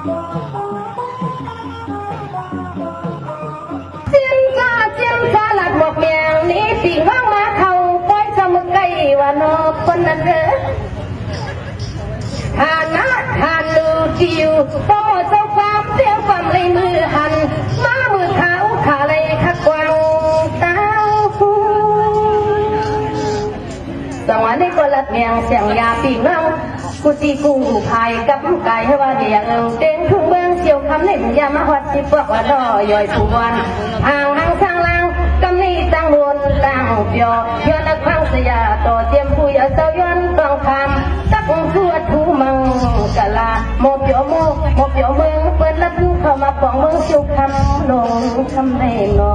ลัดหมวกแมงนี้ปีว่างมาเขาป้อยสมุกไก่ว่านกคนนั้นเด้อทานนะทานลูจิวโตเจ้าความเที่ยวความเลยมือหันมามือเขาขาเลยขักกวางเต้าสวรรค์ในคนลัดแมงเสียงยาปีเงากูจีกูพายกับไก่ให้ว่าเดียงเด้งทุ่งเมืองเชี่ยวคำเล่นยามาหัดสิบวกว่าดอย่อยสุวรรณห่างสร้างลางกำนี้ตั้งบนตั้งเปียวย้อนนักพังเสียต่อเจียมผู้ยาเจ้าย้อนกองคำตักทั่วทูมังกะลาโมเปียวโมเปียวเมืองเปิดรับรู้เข้ามาปองเมืองเชี่ยวคำลงคำได้งอ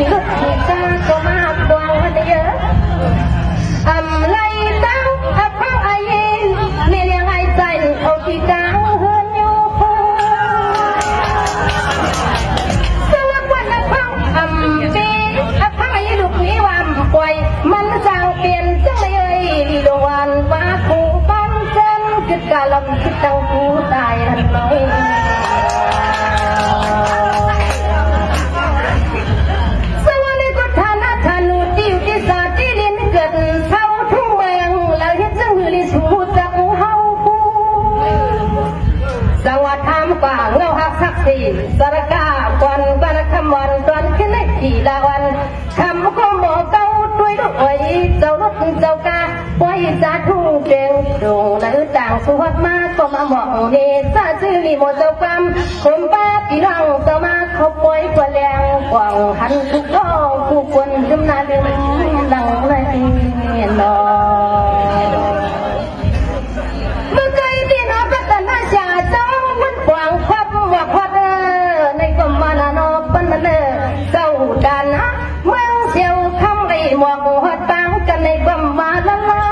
ที่รถที่ตาก็มาดวงวันเยอะไล่ตั้งพังไอเย็นเมียยังไงใจเอาที่กลางเฮือนอยู่สวัสดิ์วันพังปีพังไอเย็นลูกนี้วันปล่อยมันจางเปลี่ยนจังเลยดวงว่าคู่บ้านเส้นคิดกะลำคิดตั้งคู่ตายหันน้อยป่าเงาหักสักสีสารกาควันบรรคำวันตอนขึ้นในทีละวันคำข้อหมอเก้าด้วยลูกไว้เจ้ารถเจ้ากาไว้จะทุ่งเก่งดงและต่างสวัสดิ์มาก็มาหมองเนซาชื่อมีหมดเจ้ากรรมคนบ้าพี่น้องเจ้ามาเขาป่วยกว่าแรงกว่างหันทุกท้องผู้คนจำนาเรื่องดังเลยนอเมื่อไกลที่น้องพัฒนาชาเจ้ามันกว้างควับว่าควัดในกรมมานาโนปันนั่นเจ้าดานนะเมืองเสียวคำไรหมวกหัดตังกันในกรมมาละละ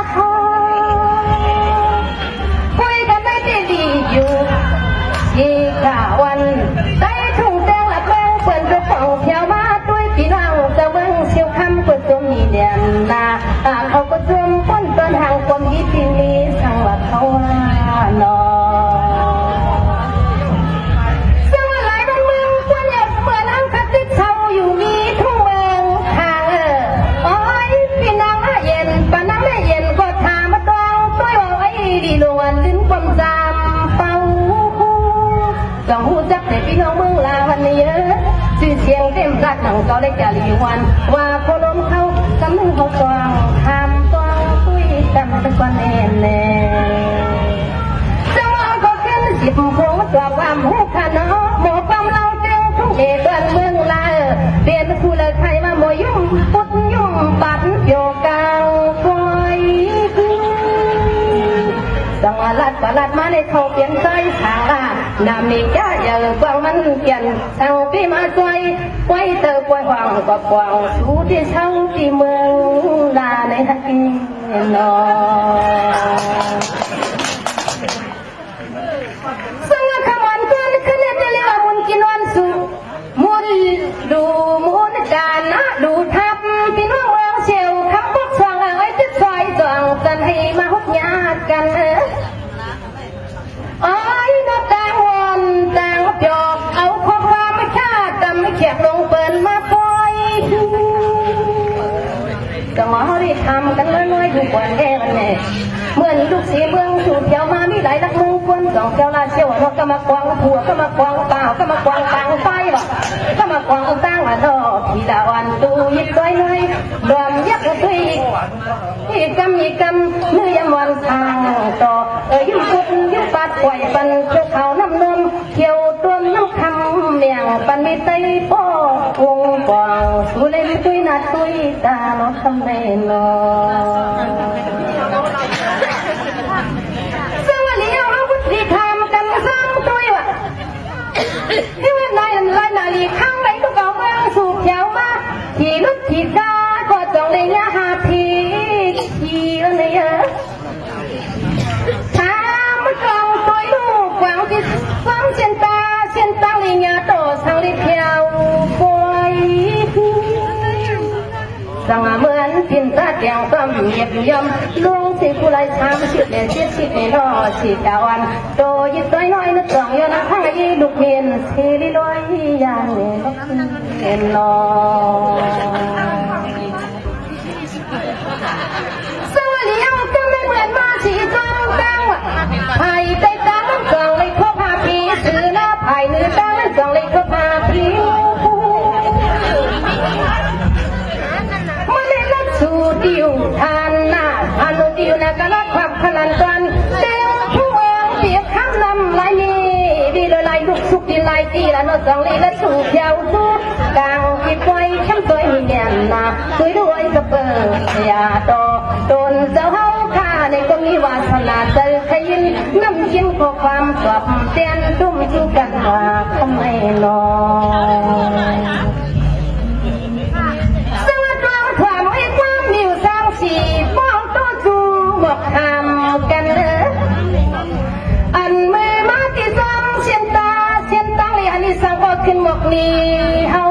คุยกันไม่ได้ดีอยู่ยี่ข่าวันได้ทุ่งแดงละแป้งเปิดกระป๋องเที่ยวมาด้วยพี่น้องเจ้าเมืองเสียวคำเปิดตัวมีเดียนนาเขาก็จมป้นเดินห่างความยินดีนี้สังว่าเขาว่านออยู่มีทุ่งเมืองทางโอ้ยพี่น้องเย็นปะน้ำไม่เย็นก็ทามาตองต้อยว่าไว้ดีลวนลิ้นความจำเป่าต้องหูจักแต่พี่น้องเมืองลาวันนี้ชื่อเสียงเต็มรัดหนังเขาได้จารีวันว่าโคลมเขากำลังเขาตองทำตองคุยกันเป็นคนเอ็นแน่จังหวะก็ขึ้นสิบโมงตัวความหูขนอหมอความเราเจ้าทุ่งเอกบ้านเมืองลาเรียนผู้เลิกใครมาโมยุ่งปุดยุ่งปัดโยกางคอยสังวรัดประหลัดมาในเขาเปลี่ยนใจทางลานำมีจ้าอย่ากวางมันเปลี่ยนสั่งพี่มาช่วยไว้เตอป่วยหวังกับกวางสู้ที่เช่าที่เมืองลาในฮักกินนอสังวขมันก็ขึ้นเรียกว่าบุญกินวันสุมุนดูมุนการนะดูทับพี่น้องเมืองเชียวคำพวกสองไอ้ติดซอยจองกันให้มาหุบญาติกันไอ้นับต่างวันต่างจอกเอาความว่าไม่ฆ่ากันไม่เขียบลงเปิดมาปล่อยก็หมอได้ทำกันน้อยๆทุกวันแน่วันแน่เมื่อนี้ลูกเสียเมืองสูดเจ้ามามีหลายลักมือคนสองเจ้าลาเชี่ยวเราก็มากวางผัวก็มากวางเปล่าก็มากวางตังไฟบ่ก็มากวางตั้งอ่ะดอกทีละวันตูยิบด้วยน้อยรวมยักษ์ด้วยอีกำเมื่อยามวันทางต่อยิ้มปุดยิ้มปัดปล่อยปันเจ้าเขาน้ำนมเขียวตัวน้ำคำเมียงปันมีไตป้อวงกวางสุเล่นตุยนาตุยตาเราทำได้นอสวัสดีเอาพุทธิธรรมกันสร้างตัวว่ะที่เว็บไซต์ลายนาลีข้างไหนก็เก่าเมืองสูบเขียวมาขี่รถขี่กาก็จองในยาหาทีขี่แล้วเนี่ยถามมันกองตัวลูกกวางที่ฟังเส้นตาเลยยาโตสังลิเพียวป่วย สังเหมือนพินตาเตียงต้มเงียบยมลุงสิผู้ไรช้ำสิเดียสิสิเนรอสิตะวันโตยิบต้อยน้อยนึกสองยนทั้งไอ้ลูกเมียนสิริลอยยางเอ็นนอสวัสดีเอาก็ไม่เหมือนมาสีทองดังไผ่ใจตั้งกล่องเลยคบหาผีซื้อหน้าไผ่เนื้อตั้งกล่องเลยคบหาผีมาเล่นลักสูดิวทานหน้าทานดิวนะก็รักความขลันกันเต็มทุ่งเองเปียกข้ามลำลายนี้ดีเลยลายลูกสุกดีลายตีละนอสองลีละสูเขียวสู้กลางที่ปล่อยช้ำตัวมีเงียนนะสวยด้วยกระเปิดยาดอโดนเจ้าเฮาข้าในก็มีวาสนาเจอขยินน้ำยิ้มขอความสวบเตียนตุ้มชูกันว่าทำไมนอความให้ความมิวสร้างสีป้องตัวจูบอกทำกันอันเมื่อมาที่ซ้ำเสียนตาเสียนตั้งเลยอันนี้สังก็ขึ้นหมกนี้เฮา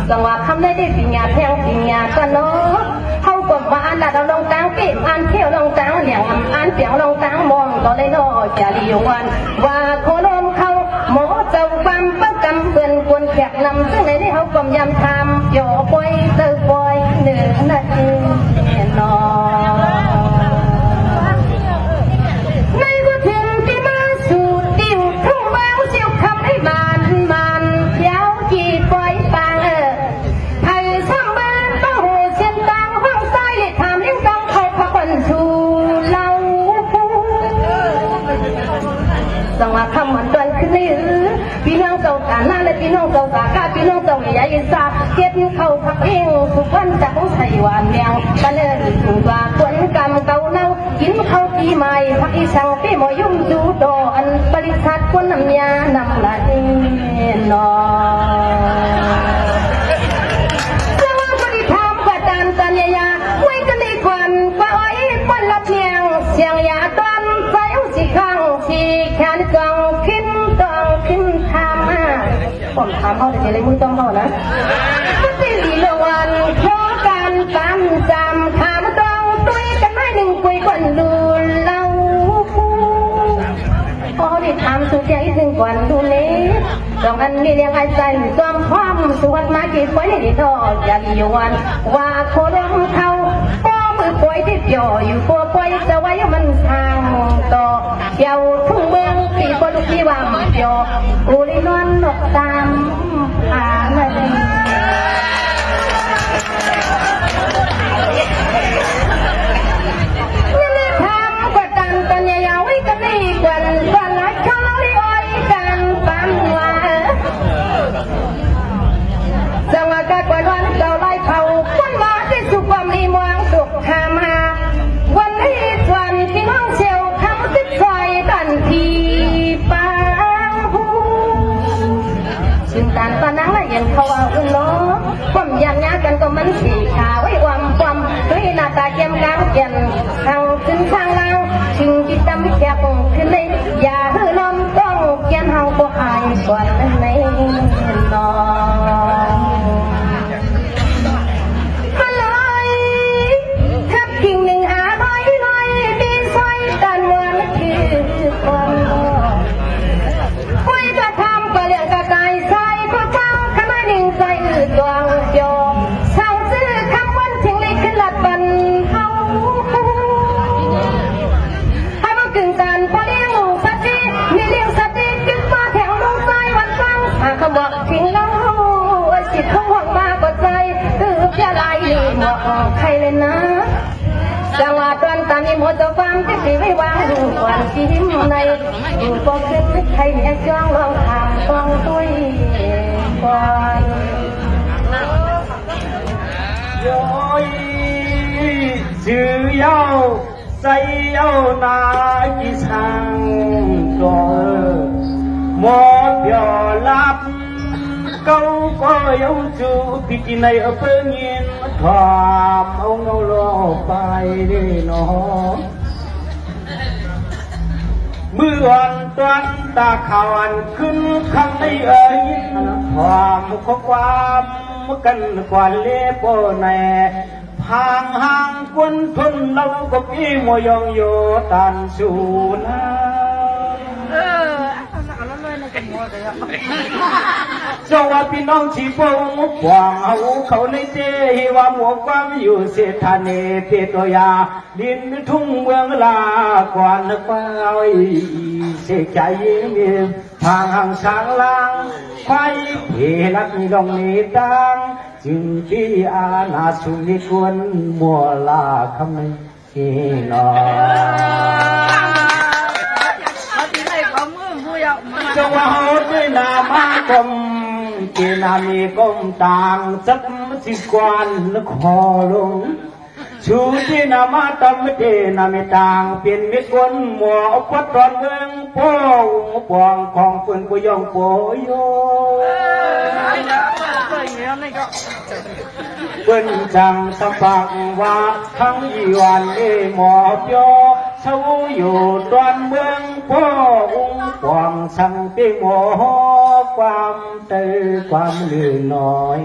สังว่าคำได้ปิญญาแทงปิญญากันเนาะเฮาก็มาอ่านเราลงตังเก็บอ่านเที่ยวลงตังเหลี่ยงอ่านเสียงลงตังมองก็เลยเนาะจะลีวันว่าโคนมเขาหมอเจ้าความประกำเปื่อนควรแขกนำซึ่งในที่เขากำยำทำย่อปล่อยเติบปล่อยเหนือนาทีนอในกุฏิที่มาสู่ติวทุ่งแววเสียวคำให้มันเย้าจีปล่อยปังไทยซ้ำบ้านต้องหูเชียนตังห้องใต้เลยทำเลี้ยงตังเขาพักวันชูเล่าสังว่าคำมันตอนขึ้นนี่พี่น้องเจ้าตาหน้าและพี่น้องเจ้าตาข้าพี่น้องเจ้าใหญ่สาเก็บเข้าพักเองทุกวันจะต้องใส่หวานแมวกันเลยถึงว่าคนกำเก่าเน่ากินข้าวปีใหม่พักอีสังพี่มอยุ่มจูโตอันบริษัทคนน้ำยานำละเอ็นนอสวัสดีทำกว่าตันตันยาไว้กันในควันว่าอ้อยป้อนละเพียงเสียงยาตันไฟสีข้างสีแขนกองขึ้นทำผมถามเขาแต่เลยมือต้องเขานะมันจะดีละวันเพราะการตามจำถามต้องตุยกันไม่หนึ่งคุยคนดูเราพอได้ทำสุดใจถึงก่อนดูนี้ตรงนั้นนี่เรียกไอ้ใจความความสวดมากี่คนในที่ทอดอย่าลีวันว่าโคลงเขาป้อมือป่วยที่จ่ออยู่ปัวป่วยจะไว้มันทางต่อเกี่ยวทุ่งเมืองที่คนลุกที่ว่ามันจ่ออุลินอนนกตามหาเลยนี่เลยทำกว่าตันตันยาวไว้กันนี่กว่ารักเขาเราได้อ้อยกันปั๊มว่าจังหวะการกว่าวันเราไล่เขาคนมาที่สุขความมีมวงสุขหามาวันนี้วันที่น้องเชียวคำติดใจตันทีปังหูซึ่งการปานังละเอียดเขาว่าอุ่นล้อความยันยากันก็มันสีขาไว้ความด้วยหน้าตาเกี่ยมกลางเกี่ยนทางขึ้นทางล่างชิงจิตตำแคบขึ้นเลยอย่าหื้อน้ำต้องเกี่ยนเฮาก็หายก่อนในนอใครเลยนะจังหวะตอนตามีหมดตัวความที่สีไม่วางก่อนที่หิมในอยู่ก็ขึ้นใครเนี่ยจ้องลองถามต้องตุ้ยก่อนโย้ยชื่อยาวใส่ยาวนาจีสังก็หมดเดียวลับcâu có yêu chú thì kỳ này ở phương nhiên thòm ông ngâu lo bài đi nó mưa hoàn toàn ta khảo ănขึ้นคำในเอ่ยthòm cóความ กันกว่าเล่ปในห่างกวนทนเราก็พี่มวยองโยตันสูนาสวัสดีน้องชีพงกวางเอาเขาในเจว่าหมวกความอยู่เสถานีเปตยาดินทุ่งเมืองลากวานฟ้าเสกใจมีทางห่างช้างลางไฟเพลักมีลองนี้ดังจึงที่อาณาสุนิกวนมัวลาคำนี้นอจังหวะเฮาด้วยนามากรมเกนามีกรมต่างสักสิกวนขอลงชูที่นามาตมเตนามีต่างเปลี่ยนมิกวนหมัวปัดตอนเมืองพ่อปองของปืนกุยองโปโยเปิ้นจังสปักว่าทั้งยีวันเอหมอบยอเศร้าอยู่ตอนเมืองพ่อองค์ปองสั่งเตีหมอความเตยความลือน้อย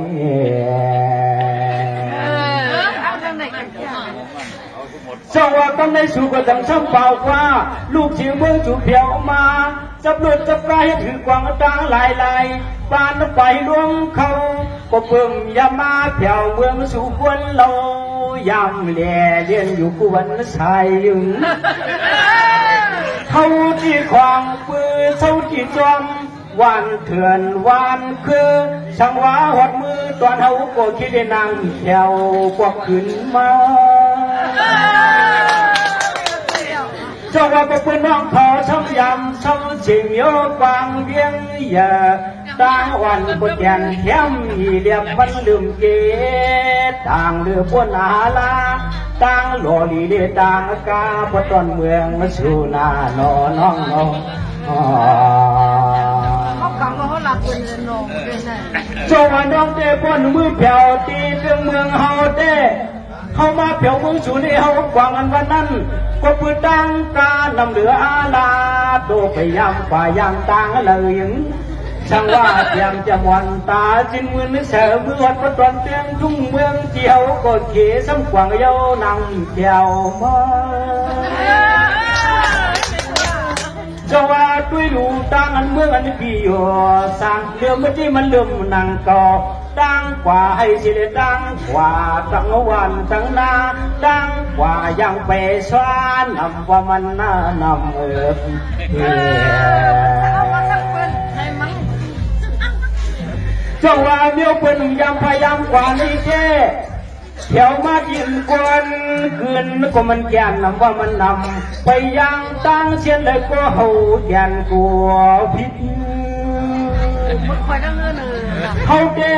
สวัสดิ์ในสู่กระดังช่างเป่าว่าลูกชิวเมืองจูเพียวมาจับเลือดจับไก่ถือกวางตาลายปานไปล่วงเขาก็เพิ่มยามาเพียวเมืองสู่ควนเรายำแหล่เลี้ยงอยู่กวนชายยึงเขาที่ควางปืนเขาที่จอมวันเถื่อนวันคือช่างว่าหดมือตอนเขาก็คิดได้นางแถวกวักขึ้นมาเจ้าว่าเป็นน้องเขาช้ำยำช้ำสิ่งโยกวางเวียงเยอะต่างวันก็แก่นเข้มอีเดียบมันลืมเกตต่างเรือพวนอาลาต่างหล่อลีเดต่างกาพตอนเมืองมาสู่นาโนน้องน้องเจ้าว่าน้องเต้ป้อนมือเผียวตีเรื่องเมืองเฮาเต้เข้ามาเผียวเมืองสู่ในเฮากวางกันวันนั้นก็ปืนตั้งการนำเหลืออาลาโตไปยำฝ่ายยำต่างเลยยังช่างว่าเพียงจะมวนตาจินมือนึกเสือมือวัดประตอนเตียงทุ่งเมืองเจียวก็เขซ้ำกวางเย้านำเจียวมาเจ้าว่าด้วยลูตั้งอันเมืองอันพี่อยู่สั่งเรื่องไม่ที่มันเรื่องนังก่อดังกว่าให้สิเลดังกว่าทั้งวันทั้งนาดังกว่ายังไปสวานนำว่ามันน่านำเจ้าว่าเมียวเป็นยังพยายามกว่านี้แค่เที่ยวมากินกวนคืนก็มันแก่นนำว่ามันนำไปยังตั้งเชียนเลยก็หูแก่นกลัวพิษเขาเด้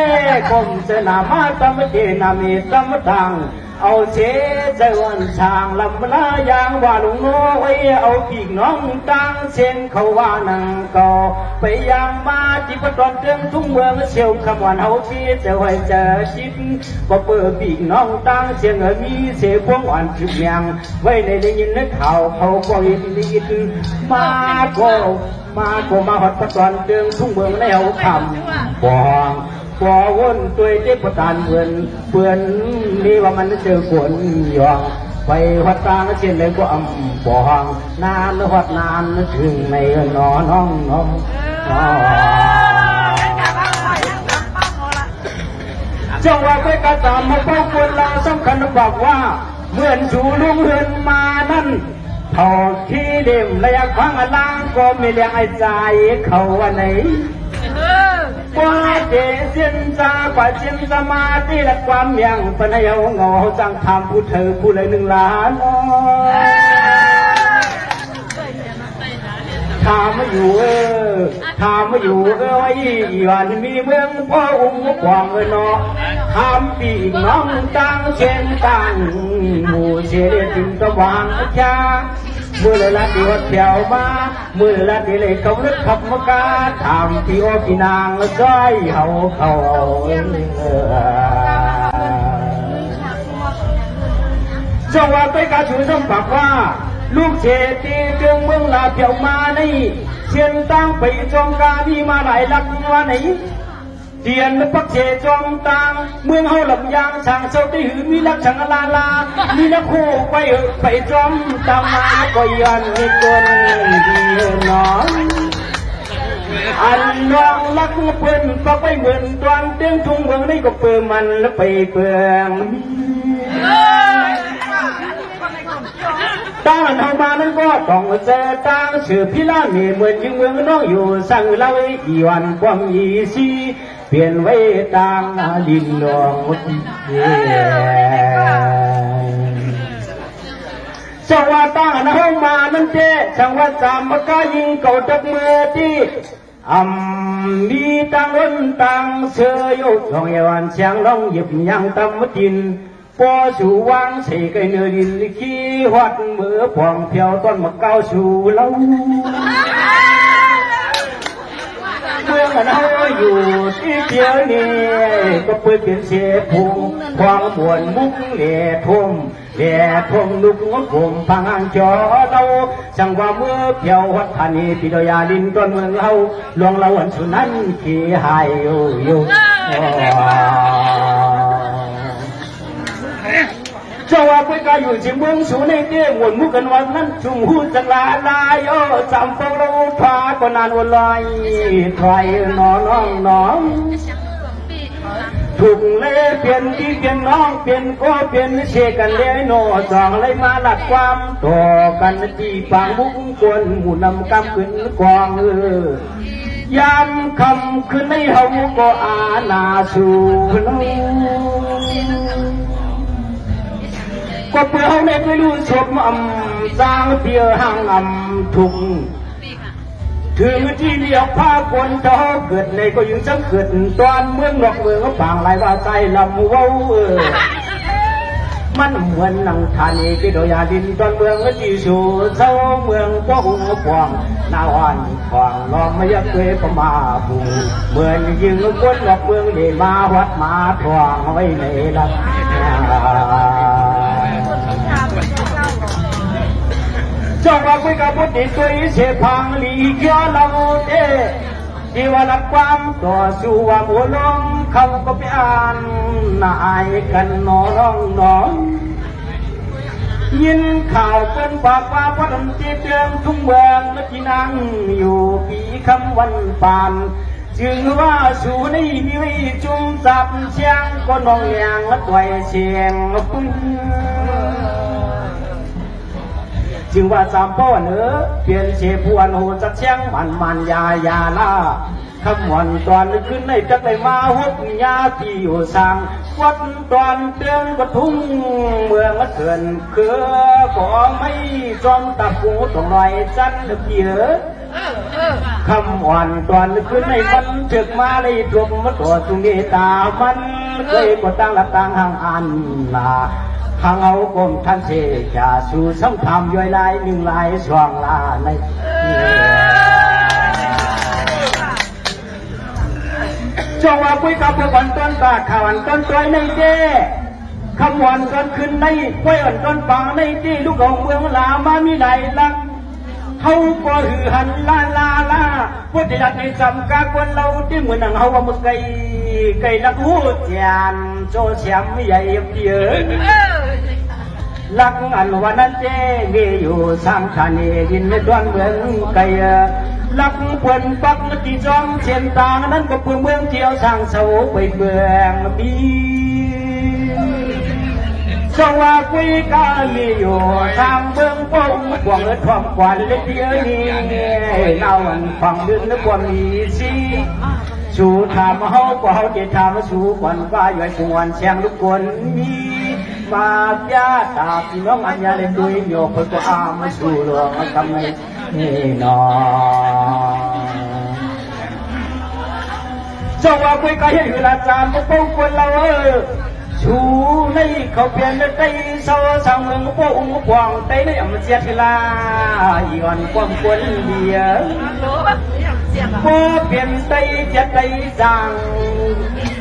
กมเสนามาตมเจนามีตมตังเอาเชใจวันช่างลำลายางว่าลุงโน้ไว้เอาปีกน้องตั้งเช่นเขาว่านังก็ไปยังมาที่ปตอนเตือนทุ่งเมืองเชียวคำวันเอาที่จะไว้เจอชิดก็เปิดปีกน้องตั้งเชียงมีเสียพวงอ่อนจุดยังไว้ในได้ยินข่าวเขาก็ยินดีมาหดปตอนเตือนทุ่งเมืองในเอาคำบ่วนตัวเจ็บประทานเปือนนี่ว่ามันเจอขวนยองไปหัดตางเช่นเลยก็บ่องนานหัดนานถึงในน้องจังหวะไปกระตามมาป้องคนเราสำคัญบอกว่าเหมือนสู่ลุงเฮือนมานั่นทอขี้เดิมระยะฟังล้างก็ไม่เลี้ยงไอ้ใจเขาวันไหนว่าเจสินจาว่าจินสมาธิและความยังปนายงอจังทำผู้เธอผู้เลย1 ล้านถามมาอยู่ไอ้วันมีเมืองพ่อองค์กวางเนาะทำปีน้องตั้งเช่นตั้งหมู่เสียจินตะวางชามือเลยละที่วัดเที่ยวมามือละที่เลยเขาลึกขับมากาทำที่ว่าพี่นางซ้อยเขาจังหวะไปกาชูสัมผัสว่าลูกเศรษฐีเรื่องเมืองลาเที่ยวมาในเชียนตั้งไปจองกามีมาหลายหลักวันไหน เตียนปักเจจอมตางเมืองเฮาลำยางช่างเศร้าได้หือมีนักช่างลาลามีนักคู่ไปจอมตามมาก็ยันมีคนดีนอนอันน้องรักเพิ่นก็ไปเหมือนตอนเตียงทุ่งเมืองนี่ก็เปิดมันแล้วไปเปลืองตั้งเฮามานั้นก็ต้องเจอตั้งชื่อพิลามีเหมือนยิงเมืองน้องอยู่สั่งเล่าอีวันความยีซีเปลี่ยนไว้ต่างดินหลวงจังว่าตั้งเฮามานั้นเจ๊จังว่าจำมากายิงเก่าจับมือที่มีต่างล้นต่างเสือโยกของเยาวันเชียงร้องหยิบยังตำมดินพอสู่วางใส่ไก่เนื้อดินขี้วัดมือพวงเพียวต้นมะเก้าสู่เล่าเมื่อกันเฮาอยู่ที่เดียวนี้ก็เปิดเป็นเสียพุงความมวนมุกเล่ทุ่มลุกงกผมพังอังจอเราจังว่าเมื่อเพียววัดธานีปิโดยาลินต้นเมืองเราหลวงเราอันสุนันขี้หายอยู่เจ้าว่าไปกาอยู่ที่เมืองสูในเตี้ยวนมุกันวันนั้นชุ่มหูจังลาลายจำพวกเราพาก็นานวันลอยถอยนอนน้องถูกเล่เปลี่ยนที่เปลี่ยนน้องเปลี่ยนก็เปลี่ยนเชกันเลยโน่สองเลยมาหลักความต่อกันที่ปางบุ้งกวนหมู่นำกำขึ้นกวางยามคำขึ้นในเฮาก็อาณาสู่ก็เพื่อเฮาในไปรู้ชมสร้างเพียห่างทุกถึงที่เดียวพาคนเจ้าเกิดในก็ยังสังเกิดตอนเมืองนอกเมืองก็ฝั่งไรว่าใจลำเว้ามันเหมือนนังทานีกิโดยาดินตอนเมืองก็จีสูเจ้าเมืองก็หุ่นฟองนาวันฟองลองไม่ยักเกยก็มาปูเหมือนยิงคนนอกเมืองได้มาวัดมาทวงไว้ในลักเจ้าว่าคุยกับพุทธิตัวเสียพังลีเกี่ยวเราเต้ที่ว่ารักความต่อสู้ว่าโมลงเขาก็ไปอ่านนายกันน้องยินข่าวเป็นปากว่าพันที่เตือนทุ่งเมืองที่นั่งอยู่ปีคำวันปานจึงว่าสู่ในมีไว้จุ่มจับเชียงก็น้องยางและต่อยเชียงปุ้งจึงว่าสามพ่อเนื้อเปลี่ยนเชพวนโหจักเชียงมันยาล่าคำวันตอนขึ้นในจักได้มาหุบยาที่อยู่สั่งวัดตอนเตือนกระทุ่งเมืองเถื่อนคือก็ไม่จอมตะปูต้องลอยจันเพียคำวันตอนขึ้นในวันเจึกมาในดวงมาตัวสุเมตามันเคยกดตั้งหลักตั้งห่างอันลาทางเอากรมท่านเสจะสู่สังธรรมย่อยลายหนึ่งลายสว่างลาในจงว่าคุยกับวันต้นตาข่าววันต้นตัวในเจ้คำวันต้นขึ้นในคุยวันต้นฟังในที่ลูกของเมืองลามามีหลายลักเขาก็หือหันลาพุทธิรัตน์ในจำกาคนเราที่เหมือนหนังเขาว่ามึงไก่ลักหูจานโจเฉียมใหญ่เพียลักอันวันนั้นเจมีอยู่สร้างชาเนดินในดวนเมืองไก่ลักเพื่อนปักที่จอมเชียนตางนั้นก็เพื่อเมืองเที่ยวสร้างเสาไปเบืองบีสว่าคุยกันมีอยู่ทางเมืองปงพวงเอิดความกวนเล็กเดียวนี้เล่าอันฟังดึงนึกว่ามีสิสู่ถามเขาก็เขาจะถามสู่ก่อนว่าอยู่ไอ้กวนเชียงลูกคนมีมาญาตาพี่น้องอันยาเล่นด้วยโยกก็อามาสู่หลวงทำไมนี่นอเจ้าว่าคุยกันให้เวลาจามพวกพวกคนเราชูในเขาเปลี่ยนในเสาสร้างเมืองพวกพวงในในอำเสียทีลาย้อนความควรเดียพวกเปลี่ยนใจจะใจจัง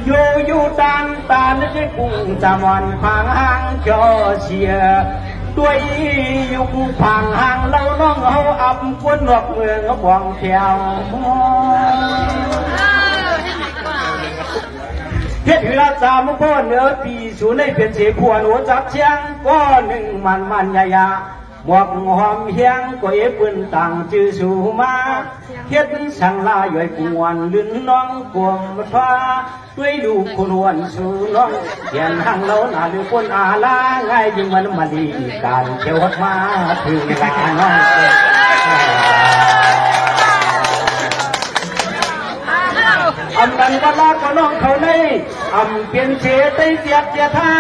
อยู่ต่างตาในกุ้งจามวันพังหางจอเชียด้วยอยู่พังหางเราน้องเขาอับคนนอกเมืองเขาบวงแถว เหือสามพ่อเหนือปีสูในเปลี่ยนเสียขวานหัวจับเชียงก็หนึ่งมันยายาหมวกหอมเฮียงก็เอปืนต่างจื้อสู่มาเฮ็ดสังลาย่อยกวนลื่นน้องกวงฟ้าด้วยดูคนวนสู่น้องเขียนทางเราหน้าหรือคนอาลาง่ายยิ่งมันมาดีการเที่ยวมาถึงลาน้องอำนั้นก็ลาก็น้องเขาในอำเปลี่ยนเสียได้เสียท่า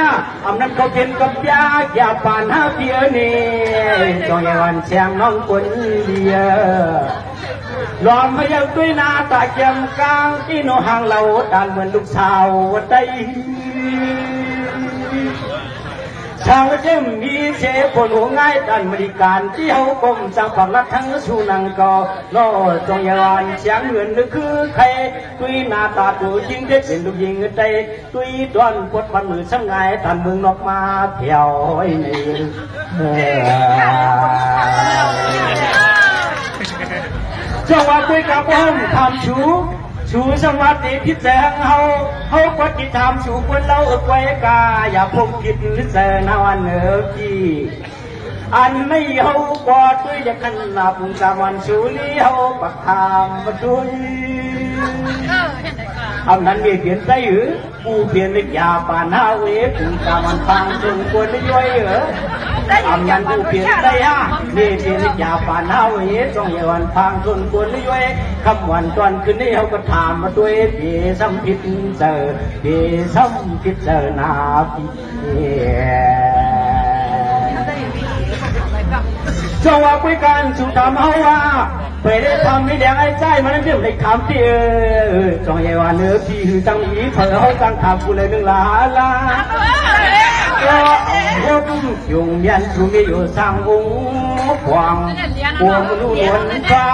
อำนั้นเขาเป็นกับยาอย่าป่านหาเพียนี่จงอย่าวันเสียงน้องคนเดียวรอมพยังด้วยหน้าตาเกียมกลางที่โนห่างเราดันเหมือนลูกสาวได้ชาวเจ้มมีเชฟคนหัวง่ายดันบริการที่เขากรมสังฝังรักทั้งสู่นังก็โน่จงยานเสียงเงินนึกคือใครตุยหน้าตาตัวจริงเด็ดเป็นลูกยิงใจตุยดอนกดพันมือช่างไงตันมึงนอกมาเที่ยวไอ้นี่จังหวะคุยกับผมทำชูสวัสดีพิจารณาเขาปฏิธรรมชูคนเราไว้กาอย่าพงคิดเจอนาวันเนอพี่อันไม่เขากอดด้วยจะขันนับสามันชูนี้เขาปักทามมาด้วยอันนั้นมีเปลี่ยนใจหรือกูเปลี่ยนในยาป่านห้าเวกูสามันฟังจนคนไม่ย่อยเหรออันนั้นกูเปลี่ยนใจฮะมีเปลี่ยนในยาป่านห้าเวต้องอย่าวันฟังจนคนไม่ย่อยคำวันตอนคืนนี้เขาก็ถามมาด้วยพี่ซ้ำพิษเจอพี่ซ้ำพิษเจอหน้าพี่จังหวะคุยกันสู่ทำเอาว่าไปได้ทำไม่แดงไอ้ใจมันเรื่องในคำที่จังเยวันเนื้อพี่คือจังอีเธอเขาจังทำกูเลยหนึ่งลาก็พวกยุงยันชูมีอยู่สร้างองค์ควงพวงรู้ล้วนฟ้า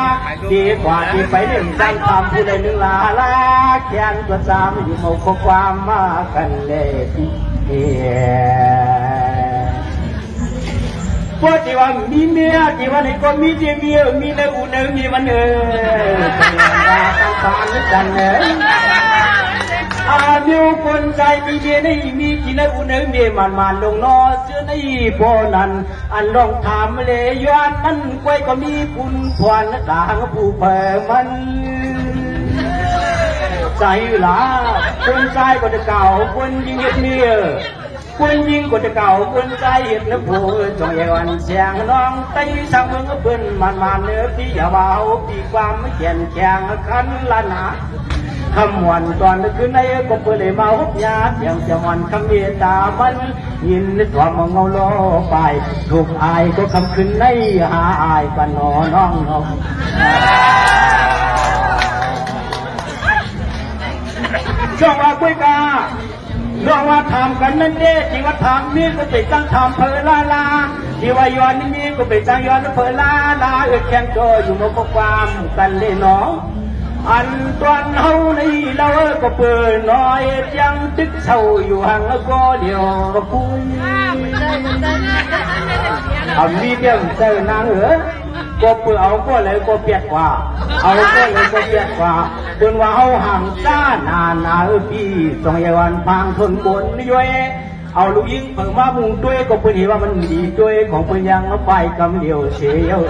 ดีกว่าที่ไปเรื่องจังทำกูเลยหนึ่งลาแค้นตัวซ้ำอยู่หมกความมากันเลยพอที่ว่ามีเมียที่ว่าในก็มีเมียมีในอุณหมีมันต่างๆกันอาเดียวคนใจมีเมียในมีกินในอุณหมีมันลงนอเสื้อในพอนั้นอันลองถามเลยย้อนนั้นกวยก็มีปุ่นควันต่างผู้เปิดมันใจหลาคนใจก็จะเก่าคนยิงเมียquânยิงก็จะเก่าquânใจเห็นนะผู้จงอย่าวันเสียงน้องไต้สังมึงก็เปิ้นมันเนื้อพี่อย่าเบาพี่ความไม่เขียนแข็งขันละนะคำวันตอนคืนในก็เปิดเลยมาฮุบยาเสียงจะวันคำเมตตามันยินนึกว่ามังเงาโลไปถูกอายก็คำคืนในหาอายปนน้องช่วงว่าคุยกาเรื่องว่าทำกันนั่นเด้ที่ว่าทำนี่ก็ไปตั้งทำเพลาที่ว่าย้อนนี่ก็ไปตั้งย้อนเพลาแข่งโตอยู่มาความกันเลยน้องอันตอนเฮานี่เราก็เปิดน้อยยังตึกเช่าอยู่ห่างก็เดียวคุยทำนี่เดียวเจอนางก็เปิดเอาก็เลยก็เปียกกว่าเอาก็เลยก็เปียกกว่าจนว่าเอาห่างจ้านานพี่จงอย่าวันพังทนบนย้อยเอาลูกยิงเปิดมามุงด้วยก็เปิดเห็นว่ามันดีด้วยของเปิดยังไปกำเดียวเสียว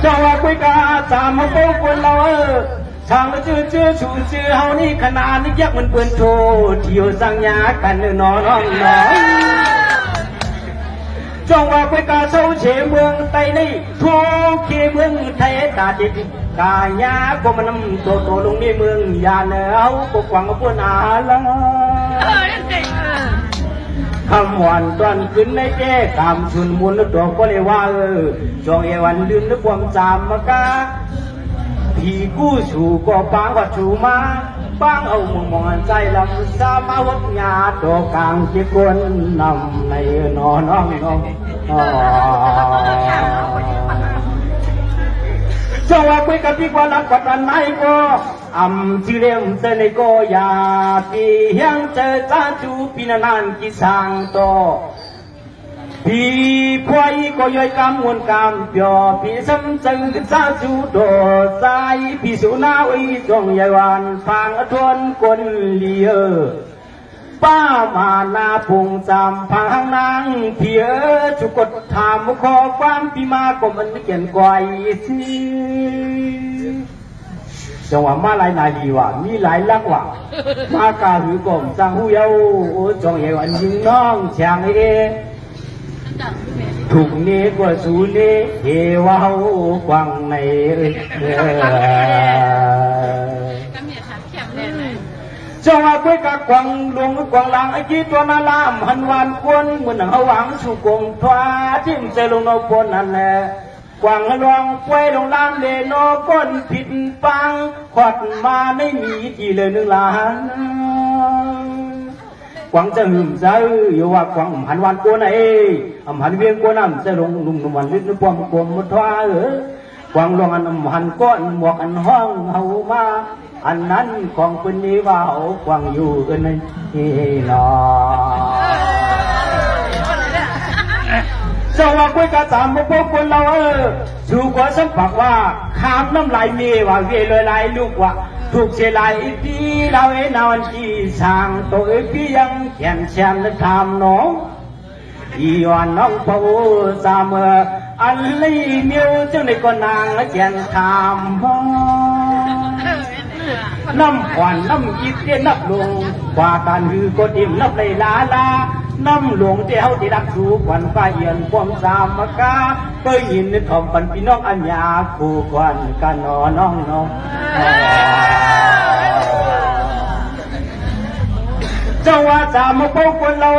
จังหวะคุยกันสามมาโป๊กวนเราช่างเจอชูเจอเฮานี่ขนาดนี้ยักมันเปื่อนโทเที่ยวสังยากันน้องจังหวะคุยกันเศร้าเฉเมืองไต้นี่ทั่วเขเมืองไทยตาจิตกายาก็มันน้ำโตลงในเมืองยาเนเอาก็กวางก็ปวดอาละคำวันตอนขึ้นในแก่ตามชุนมุนตัวก็เลยว่าจงเอวันลืมนึกความจำมากาพี่กู้ชูก็ปังก็ชูมาปังเอามองใจลำสามาวัดยาตัวกลางเจ็บคนนำในน้องจังหวะคุยกับพี่กว่ารักกว่าตันไหนก็ชื่อเลี้ยงเจอในก็อยาพี่ยังเจอจ้าจูพี่นานกี่สังโต พี่พวยก็ย่อยกำมวนกำเปียวพี่ซ้ำจึงซาจูโดใจพี่สุนาไว้จงใหญ่วันฟังทวนคนเลียป้ามานาพุงจำพังนางเพียจุกดถามขอความพี่มาก็มันเขียนกวายสิจังหวะมาลายนาดีว่ามีหลายลักว่ามากาหือกลมจังหูเยาจงใหญ่วันยิงน้องช่างเอถูกเนกว่าสูเนเฮวากวังในจังหวะคุยกับกวางหลวงกวางหลังไอ้จีตัวนาลามหันวานควนเหมือนเขาหวังสุกงทว่าจิ้มใจลงนปนนั่นแหละกวางลองป่วยลงลามเลนอก้นผิดปังขอดมาไม่มีจีเลยหนึ่งล้านกวางจะหึมใจอยู่ว่ากวางหันวานกวนไอ้หันเวียงกวนน้ำจะลงนุ่มนุ่มวันลิ้นปวมปวมมัดว่ากวางลองอันหันก้อนหมวกอันห้องเฮามาอันนั้นของเป็นนี้ว่าเอากวางอยู่กันในนอสวัสดีกาตามมาพบคนเราสู่ขอสัมผัสว่าข้ามน้ำลายเมียว่าเวลายลูกว่าถูกเสียลายปีเราเอ็นวันที่สั่งตัวพี่ยังแขนแชมและทำน้องอีวันน้องพ่อสามอันลี่เมียวจังในก็นางและแขนทำน้ำหวานน้ำอิดเตี้ยนับลงกว่าการหือก็ดิ่มนับเลยลาน้ำหลวงเจ้าที่รักสู่ขวัญฟ้าเย็นความสามกาเปิดยินในถ่อมปันพี่น้องอัญญาคู่ควันกันนอน้องเจ้าว่าจะมาพบคนเรา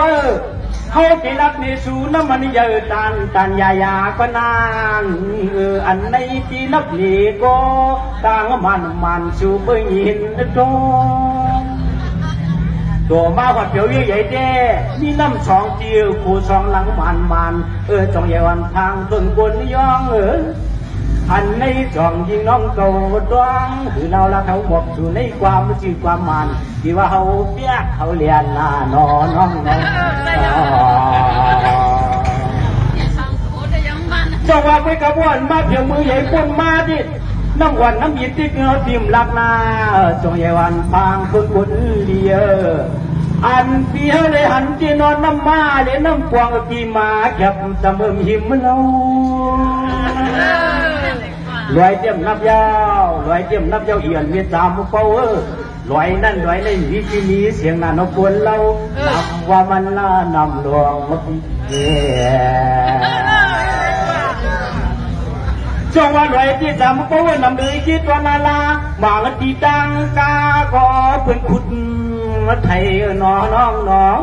เขาที่รักในสู่น้ำมันเยอะตันยาก็นานอันในที่นับนี้ก็ต่างมันสู่เปิดยินตัวมาวัดเปียวใหญ่เด้มีน้ำสองเจียวคู่สองหลังมันจองใหญ่วันทางต้นกวนย่องอันในจองยิงน้องเก่าดวงคือเราละเขาบอกอยู่ในความจืดความมันที่ว่าเขาเปียกเขาเลียนหน้านอนน้องเจ้าว่าไปกระบวนมาเพียงมือใหญ่ปนมาดิน้ำวันน้ำยินที่เงาติ่มหลักนาจงใหญ่วันพางคนเลียอันเปียเลยหันที่นอนน้ำมาเลยน้ำกวางที่มาแคบเสมอหิมเราลอยเตี้ยมนับยาวลอยเตี้ยมนับยาวเอียนมีจามเป้าลอยนั่นลอยในวิธีนี้เสียงนั้นกวนเรานับว่ามันน่านำหลวงมาพิเศษช่วงวันไหวที่จำก็ว่านำเลยคิดว่านาลาบางทีตังกาก็เป็นขุดไทยน้อง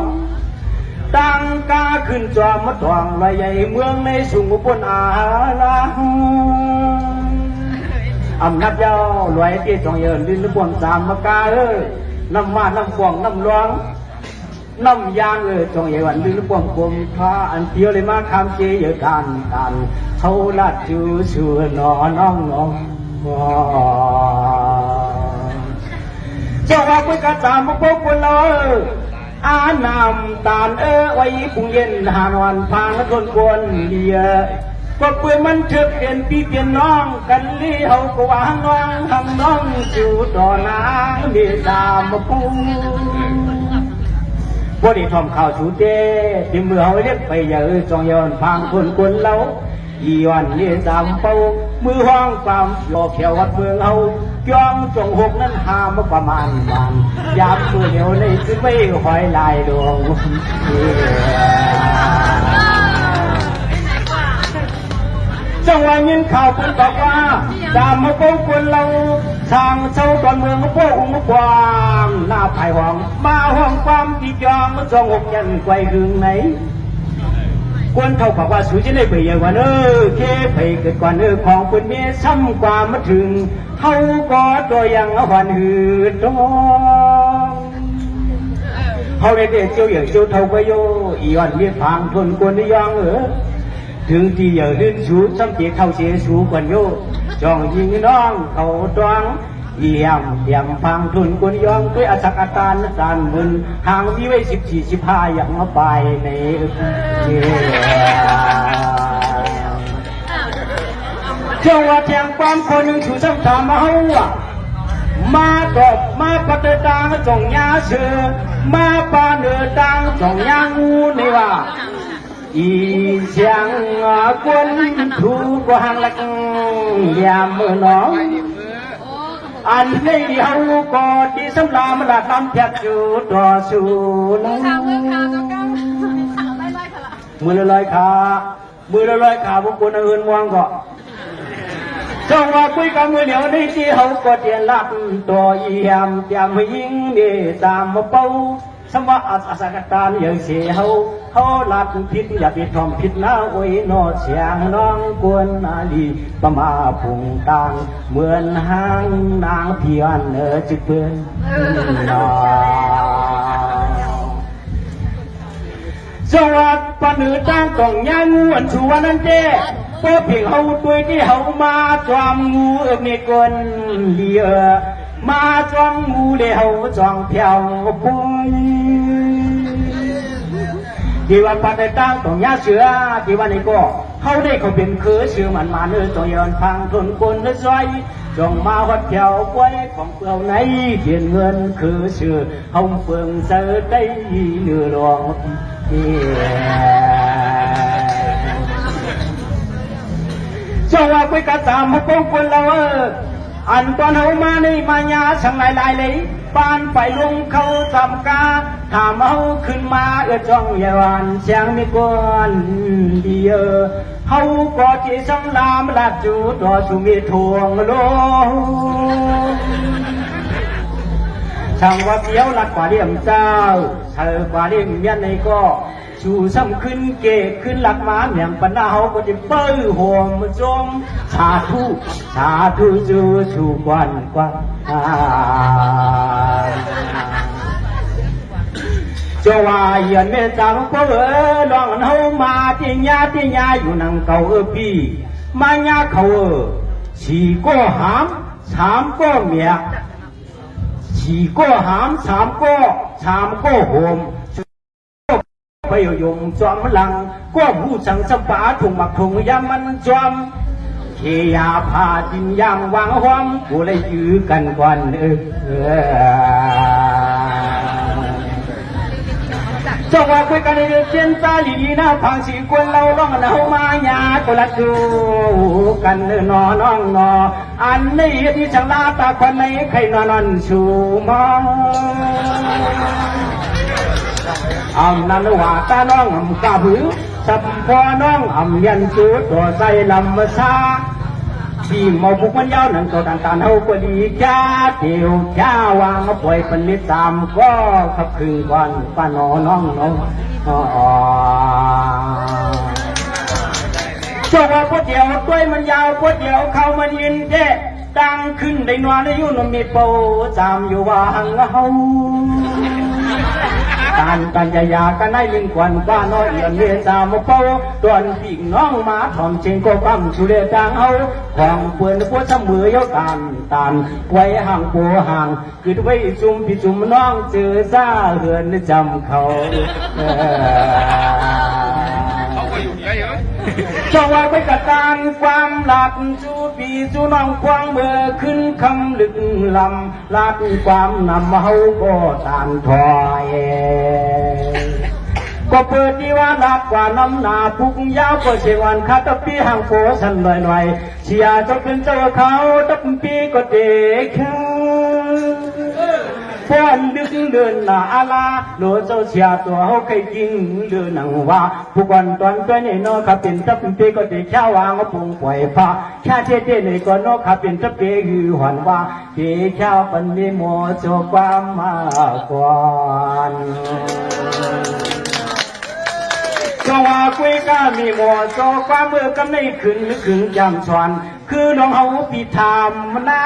ตังกาขึ้นจอมทองลอยใหญ่เมืองในสุงบนอาลาอำนาจยาวลอยที่จองเยินดินบนสามมกาน้ำมาน้ำฟองน้ำร้องน้ำยางจงใหญ่วันดินบนกลมฟ้าอันเที่ยวเลยมาคำเจยกันเขาลัดจูชัวนน้องเจ้าว่าคุยกับสามพวกคนเราอานำตาลไว้ปุ่งเย็นหานวันพางคนกวนเดียก็เปื่อยมันเถื่อเป็นพี่เป็นน้องกันลี่เขาก็วางน้องทำน้องจูต่อน้ำเดียดามปูพอดีทอมข่าวชูเต้ที่เมื่อเขาเรียกไปเยอะจองย้อนพางคนเราอีวันนี้จำเป้ามือห้องความหล่อเขียววัดเมืองเอาจ้องจงหกนั้นหามาประมาณวันยามมือเหนียวในคือไม่หอยลายดวงจังหวะยินข่าวคนบอกว่าจำมาพบคนเราทางเช่าตอนเมืองพวกอุ้งกวางหน้าภายห้องมาห้องความที่จองมาจองหกยันไกวรึงไหนควรเท่ากับว่าสูจะได้ไปเยอะกว่าเคไปเกิดกว่าของคนเมียซ้ำกว่ามาถึงเขาก็ตัวยังวันหืดดองเขาได้เด็กเจียวอย่างเจียวเท่าไปโยอีวันเมียฟังทนคนได้ยังถึงที่อย่าลื่นสูซ้ำเจียเท่าเสียสูกว่าโยจองยิงน้องเขาตวง เยี่ยมเยี่ยมพังทุนกุนยองด้วยอาศักอาการการมึนทางที่ไว้14-15อย่างมาไปในเจ้าว่าแทงความคนหนึ่งชูซ้ำถามมาเฮามาตบมาปัดตางจงยาเสือมาปาเนือตางจงยางูนี่ว่าอีเสียงกวนถูกกว่าหางลักยามมือน้องอันนี้เดียวก็ที่สำลามละลำเพียกอยู่ต่อสู้มือละลอยขามือละลอยขาพวกคนอื่นมองก็จังว่าคุยกับมือเหนียวนี่ที่เขาก็เตียนลักตัวเยี่ยมเตียมยิงนี่ตามมาเป้าสมว่าอาศักตานอย่างเสียเขาลัดพิษอย่าไปทอมพิษน้าโอ้ยนอเสียงน้องกวนอาลีประมาพุงตางเหมือนหางนางเพียนจิเปื้อนนอจังว่าปนือตั้งกองย่างงูอันชูวันนั้นเจ้พวกเพียงเขาตัวที่เขามาจอมงูมีคนเลียมาจอมงูเดียวจองเพียวปุยที่วันปัดได้ตั้งต้องยาเสือที่วันนี้ก็เขาได้เขาเป็นคือเสือมันมาเนื้อต้องย้อนพังทนคนเนื้อซอยจงมาวัดเพียวไว้ของเปล่าในเขียนเงินคือเสือเขาเฟืองเสือได้เนื้อรองเจ้าว่าคุยกันตามมาป้องคนเราอันตอนเขามาในมายาสั่งหลายเลยปานไปลงเขาทำกาถามเขาขึ้นมาจ้องยาวานเสียงมีกวนเดียวเขาก็จีสังลามลัดจูต่อสุมีทวงโลช่างว่าเกี้ยวลัดกว่าเลี่ยมเจ้าเธอกว่าเลี่ยมยันในก็ชูซ้ำขึ้นเกะขึ้นหลักม้าแหม่มปัญหาเขาก็จะเปิ้ลห่วงมาจมสาธุจูชูกวนกว่าเจ้าว่าเยียนเมตตาเขาลองเขามาที่ยาอยู่นังเก่าพี่มายาเขาสี่ก็หามสามก็เมียสี่ก็หามสามก็โหมไปยงจอมหลังก็ผู้สังสปาถุงหมักถุงยามันจอมเขียพาดินยางวางห้องกูเลยยื้อกันก่อนเจ้าว่าคุยกันในเส้นตาลีนะพังสีกวนเราร้องเรามายาก็ละดูกันนอน้องนออันนี้ที่ช่างลาตาคนในใครนอนชูมองอำนันว่าตาน้องกาบือสับพอน้องอำยันจูตัวใส่ลำซาที่มาบุกมันยาวนั่งตัวต่างๆเขาก็ดีจ้าเที่ยวจ้าวางมาปล่อยเป็นนิสามก็ขับคืนก่อนป้าน้องเจ้าว่าพวกเดียวด้วยมันยาวพวกเดียวเขามันยินเด้ดังขึ้นได้นวลได้ยุ่นมีโปจามอยู่วางเขาการยากันให้ลิงควันบ้านน้อยเอียนเวตามเป้าตอนปีกน้องมาถอมเชงก็ปั้มสุเรจางเอาของเปื่อนพวกเสมอยกตานไว้ห่างปัวห่างคือไว้จุ่มพี่จุ่มน้องเจอซาเหือนจำเขาเจ้าว่าไปกัดการความหลักจูปีจูน้องควางเมื่อขึ้นคำลึกลำลาดความนำเฮาก็ตานถอยก็เปิดดีว่าหนักกว่าน้ำหนาพุกยาวก็เสียวันคาตะปีห่างโผสันหน่อยเชียร์จะเป็นเจ้าเขาตับปีก็เด็กป้อนดึกเดินหน้าอาลาโลเจ้าเชียตัวเขาเคยกินเดินหนังว่าผู้ก่อนตอนตัวนี้น้องขับเป็นตับปีก็เด็กแค่วางก็ปุ่งปล่อยฟ้าแค่เจ๊นี่ก็น้องขับเป็นตับปีหือหวันว่าเจ๊แค่ปันนี้โมโจความมาก่อนก็ว่าคุยก้ามีหมอโซความเมื่อกำในขึ้นจำชวนคือน้องเขาปีธรรมนะ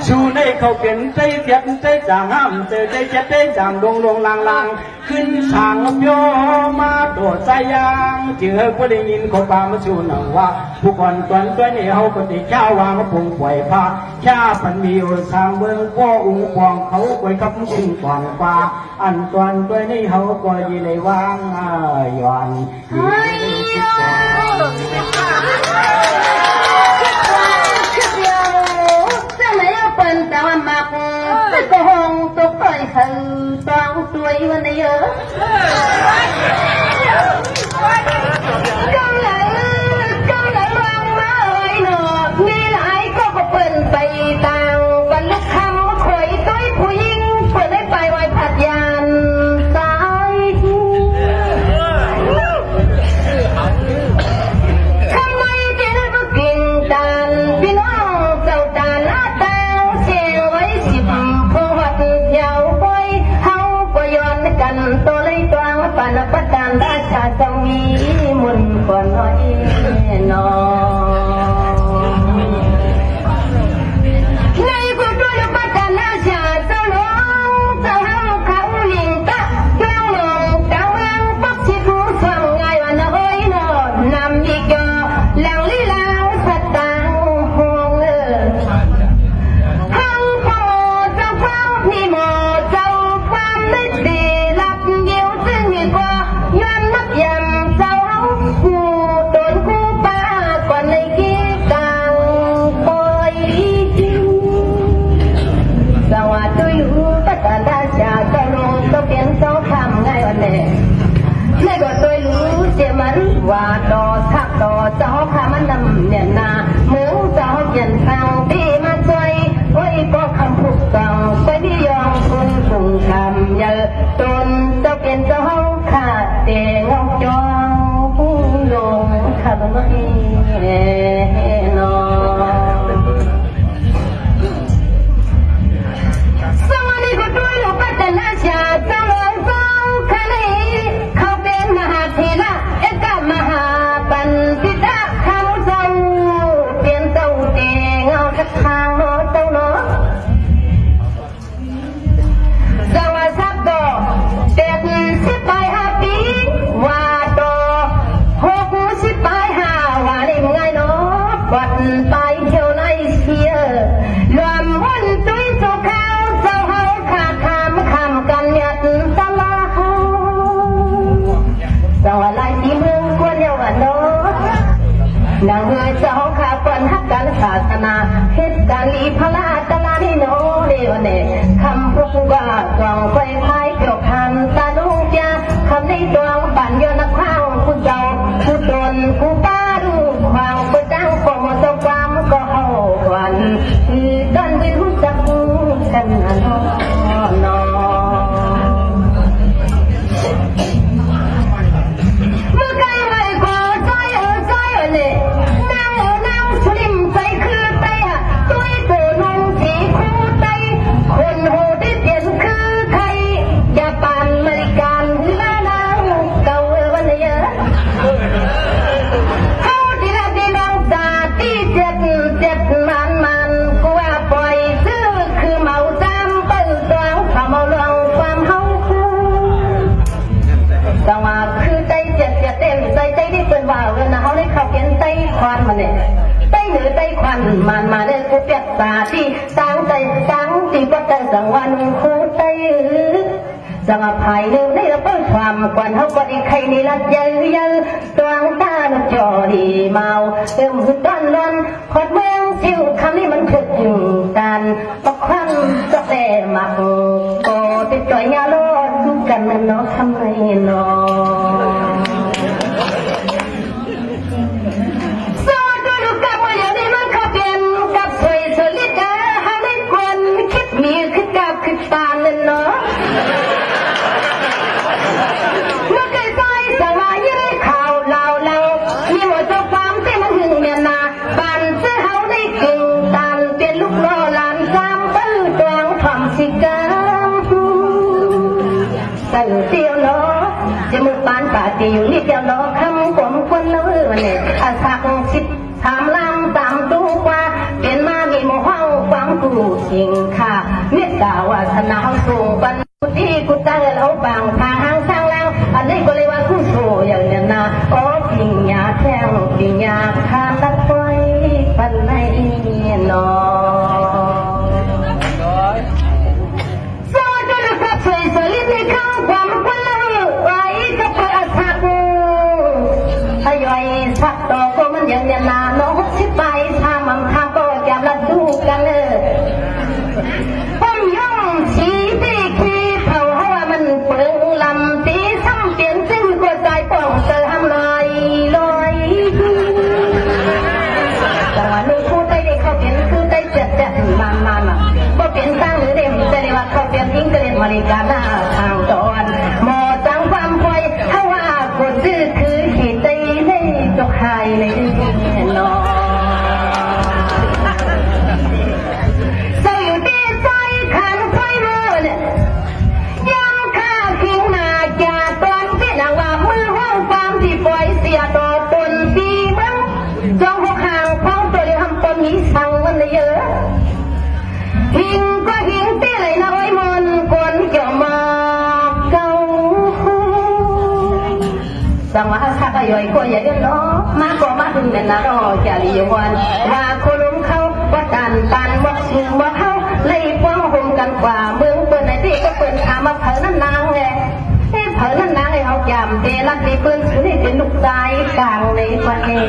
ชูในเขาเป็นใจเสียดใจจางห้ามเจอใจเจ็ดใจจางลงลางขึ้นฉางโยมาตัวใจยางเจอผู้ได้ยินเขาปามาชูหนังว่าผู้ก่อนตัวนี้เขาปฏิข้าวางมาปงปล่อยผ้าข้าพันมีโอสางเมืองพ่ออุ้งปองเขาปล่อยกับชิงปองฟ้าอันตัวนี้เขาก็ยีเลยวางย้อนเป็นตาหมักตะกงตกไปหันตองสวยวันนี้เยอะก็เลยมองมาเอ้ยหนอมีหลายก็เป็นไปต่างบรรลุคำคอยต้อยผู้หญิงเปิดได้ไปไว้ผัดยานตายทำไมเจ้าก็กินตาลพี่น้องเจ้าตาลาตากันตัวเลยตัวปานประจานราชาทรงมีมุนก่อนน้อยนอในกุฏลประจานราชาเจ้าน้องเจ้าห้างเขาหลิงตะเจ้าหลงเจ้าเมืองปักชิบูสวงไงวันน้อยนอนำอีกก็หลังลีลาวสตางหงห้างพ่อเจ้าฟ้าพี่หมอเจ้าความไม่ดีย้อนนักยำเจ้าผู้โดนคู่ป้าก่อนในกี้กลางปอยสวัสดีประกาศราชาเจ้าลงต้องเปลี่ยนเจ้าคำไงวันนี้ไม่ก็ตัวรู้เจมันว่าต่อทักต่อเจ้าคำมันนำเนี่ยนาเมืองเจ้าเปลี่ยนทางที่มาช่วยไว้ก็คำพูดเก่าไปที่ยองคุณคงคำเยอะตนเจ้าเปลี่ยนเจ้าขาดเตียงจองลงขับไม่นอนสวัสดีคุณด้วยลูกปัตตานาชาเจ้าเมืองเจ้าคะนีเขาเป็นมหาเทระเอกมหาปันติตะเขาเจ้าเปลี่ยนเจ้าเตียงกระทางเจ้าเนาะสวัสดีก็เด็ดสิบไปปีว่าโต60ไป5ว่าได้ไงเนาะบัดไปเที่ยวในเสียรวมวันตุ้ยเจ้าเขาเจ้าเฮาขาดคำกันยัดตลาเฮาสวัสดีที่เมืองกวนเยาวันเนาะนางเอ๋ยเจ้าขาปนฮักกันศาสนาเหตุการณ์ลีพลาตลานี่เนาะเดี๋ยวนี้คำพูดว่ากล่องไฟพายเกี่ยวคันตาลูกยาคำในตัวบันยนต์ข้าวผู้เจ้าผู้ตนผู้ป้าดูความผู้จ้างความเจ้าความก็เอาวันคือต้นวิทุจักกันนอเมื่อไกลไม่กว่าใจเลยนั่งสลิมใจคือไตตัวตัวนุ่งสีคู่ไตคนหูที่เปลี่ยนคือใครอย่าปั่นบริการล้านเก่าวันนี้เขาที่รักที่น้องตาที่เจ็บมันกูว่าปล่อยซื้อคือเมาจำเปิดตัวเขาเมาลองความเฮาแต่ว่าคือใจเจ็บเต็มใจที่เป็นว่าเวลาเขาได้เข้าเขียนใจควันมาเนี่ยใจเหนือใจควันมันมาได้กูเปียกตาที่ตั้งใจตั้งที่ก็ใจสังวันคู่ใจจะมาภายเร็วในระเบิดความกวนเขาก็ดีใครนี่รัดยังตัวตาหนุ่มจอดีเมาเติมหืดต้อนร้อนขอดเมืองซิวคำนี้มันถึกอยู่กันประควันจะแต่หมักโตติดต่อยยาโลดดูกันมันเนาะทำไมเนาะสวัสดีลูกกับมาอย่างนี้มันขับเปลี่ยนกับสวยสลิดหาได้คนคิดมีคิดกับคิดตาเลยเนาะเมื่อไกลใจสลายยืดข่าวเรามีหมดเจ้าความที่มันหึงเมียนาบันเสื้อเฮาได้กึ่งตามเป็นลูกล้อลานซ้ำตื้อตวงทำสิกรรมสั่นเตียวเนาะจะมือปานป่าตีอยู่นิดเดียวเนาะคำผมคนละวันนี้อาสัก10 3 ลำ3 ตัวกว่าเป็นมามีหมู่ห้อง สิงค่ะเมตตาวาสนาสูงปันที่กุตาเราบางทางห้างทางแล้วอันนี้ก็เลยว่าคู่โซอย่างนี้นะโอ้ปิงยาแท่งปิงยาคาตัดไฟปันในนอสวัสดีครับสวยสวยลิ้นในข้างความคนละไว้กับพระอาทักทยอยสักต่อก็มันอย่างนี้นะน้องชิบไปทางมันทางก็จะมาดูกันเลยผมย่องชีตีคีเผาหัวมันเปิงลำตีซ้ำเปลี่ยนซึ่งก็ใจป่องเจอทำลายลอยแต่ว่าลูกผู้ใจได้เขาเปลี่ยนคือใจเจ็ดเจ็ดมาก็เปลี่ยนตั้งหรือเดิมใจได้ว่าเขาเปลี่ยนทิ้งก็เล่นมาริกาหน้าทางตอนหมอจังความคอยเขาว่าคนซื่อคือเหตุใจในจกหายในนอหิงก็หิงตีเลยนะไอ้มนคนเกี่ยวมาเก่าสังวาข้าก็ย่อยก็อย่าเดือดร้อนมาก็มาถึงเนี่ยนะรอจะรีวันว่าคนล้มเขาว่าตันว่าสูงว่าเขาเลยฟ้องห่มกันกว่าเมืองเปิดไหนที่ก็เปิดขามาเผานั่นนางไงเผานั่นนางไอ้เขาจำเดลัดดีเปิ้ลถือนี่เป็นลูกชายกลางในประเทศ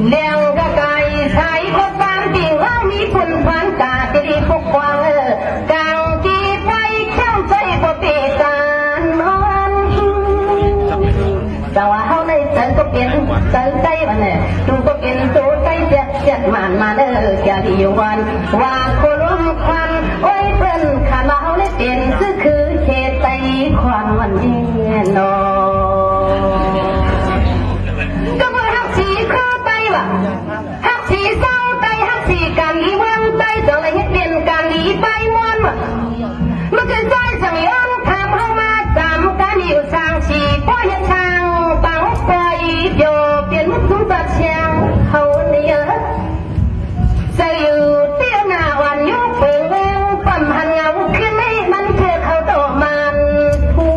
เลี้ยงกะไก่ใช้พบความปิ่งว่ามีผลพันกาจะดีพกวางกางกีไปเข้าใจพอเปการนอนแต่ว่าเขาในเติมก็เปลี่ยนเติมใจมันเนี่ยดูก็เปลี่ยนตัวใจเจ็ดมาเด้อจะดีวันว่าคนร่วมควันโอ้ยเพิ่นขาดเขาได้เปลี่ยนคือเขตใจความมันแน่นอนก็ว่าหักสีข้าไปว่ะหักสีเศร้าใจหักสีการลีเมืองใจจะอะไรให้เปลี่ยนการลีไปม้วนว่ะมันจะใจสังย้อนทำเข้ามาจำการอยู่สร้างสีป้อยช่างปังไฟโยเปลี่ยนมุกทุกตัดเชียงเขาเนี่ยจะอยู่เตี้ยหน้าวันยุบเปิงเมืองปั๊มหันเงาขึ้นให้มันเธอเขาโตมันผู้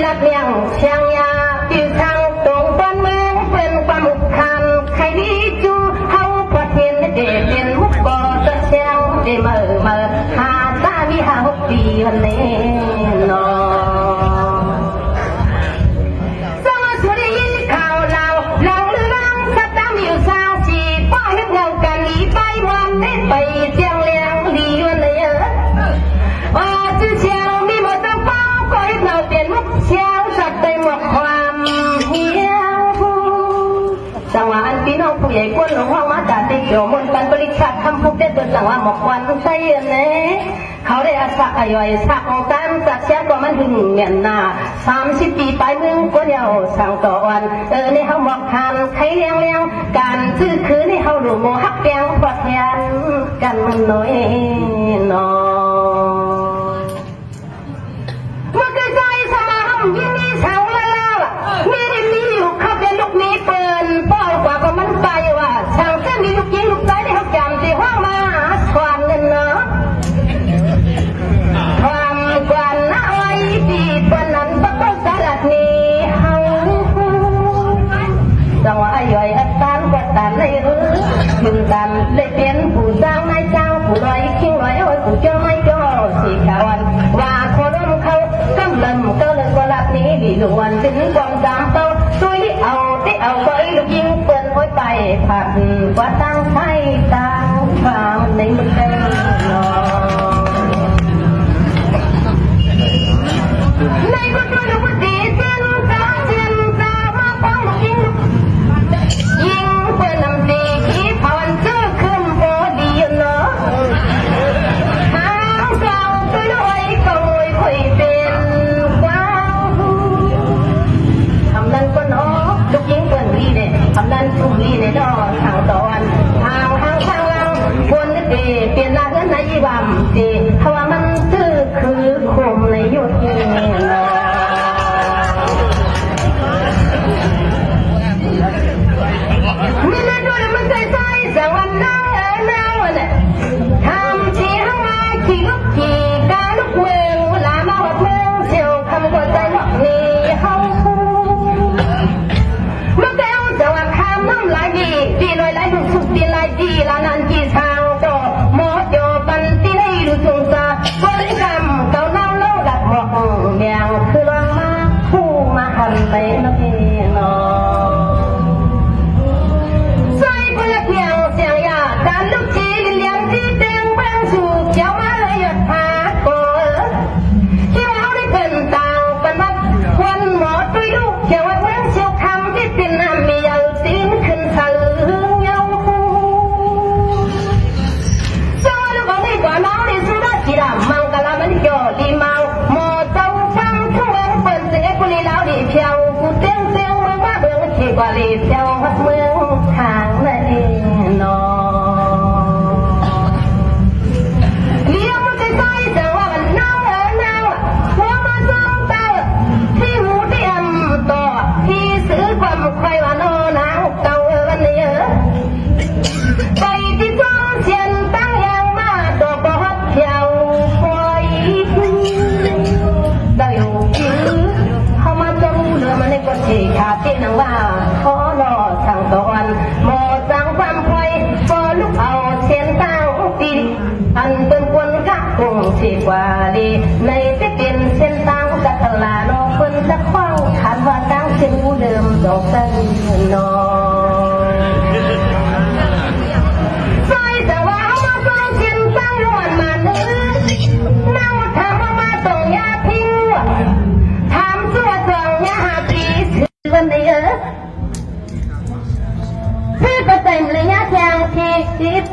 หลักเลี้ยงเชียงยาติวทางตรงบ้านเมืองเป็นความมุกคันใครดีจูเขาประเทศเด็ดเป็นมุกบ่อตะเชียงได้เมื่อหาตามี6 ปีวันนี้นอสมัยสุริยินข่าวเราเรื่องสัตว์ตามอยู่สาวสีป้าเฮ็ดเงากันหลีไปวันนี้ไปเชียงเลี้ยงดีวันนี้จื้อเชียงมีหมดตั้งเป้าก็เฮ็ดเงาเปลี่ยนมุกเชียงสัตว์ได้หมดความเหี้ยวจังหวะอันพี่น้องผู้ใหญ่ก้นหลวงพ่อมาจากติเกี่ยวมนกันบริษัททำพุกได้ตัวจังหวะหมกวันใส่เน่เขาได้อาศักย่อยสักของการจัดเชียงก็มันถึงเมียนนา30 ปีไปเมืองก็เดียวสั่งต่อวันนี่เขาหมกทานใครเลี้ยงการซื้อคือนี่เขาหลูโมฮักแกงปลอดแทนกันน้อยน้อยเมื่อใจสมาหำยินดีเฉาแล้วมีอยู่เขาเป็นลูกนี้เปิลป้อกว่าก็มันไปว่าช่างเส้นมีลูกยิงลูกใจได้เขาจำที่ห้องมาสวรรค์เนาะความกวนนะไว้ที่ปนันปะต้องสลัดนี้เฮาจังหวะย่อยอัตตันกตันเลยถึงกันเลยเปลี่ยนผู้สร้างนายเจ้าผู้ลอยคิงลอยโอ้ยผู้เจ้าไม่เจ้าสีขาวว่าคนร่มเขากำลังก็เลยก็รับนี้ดีล้วนถึงความจำเต้าช่วยเอาก็ไอ้ลูกยิงเปิดห้อยไปผัดว่าตั้งไฟตั้งความในมือเต้นนอในก็ช่วยลูกดีเส้นตามาฟังลูกยิงเปิดน้ำดีขี้ผ่อนเชื่อขึ้นพอดีเนาะหางเก่าตัวลอยก็ลอยคุยเป็นว้าว ว่าลีเที่ยววัดเมืองทางไหนนอเลี้ยงมันจะใจแต่ว่ามันเน่าหัวมาจ้องตาที่หูเตียมต่อที่ซื้อความใครว่าโน่นางเก่าเนี่ยไปที่จ้องเชียนตั้งยังมาตัวบอดเที่ยวคอยได้อยู่เขามาจ้องเรือมันในก็ฉีกขาดที่นังว่าขอรอสั่งตอนหมอสั่งความคอยพอลูกเอาเชียนตั้งตีอันเป็นคนกักคงฉีกว่าดีในที่เป็นเส้นตั้งกัตลาโนคนจะคว้างขันว่าตั้งเส้นเดิมดอกตั้งนอ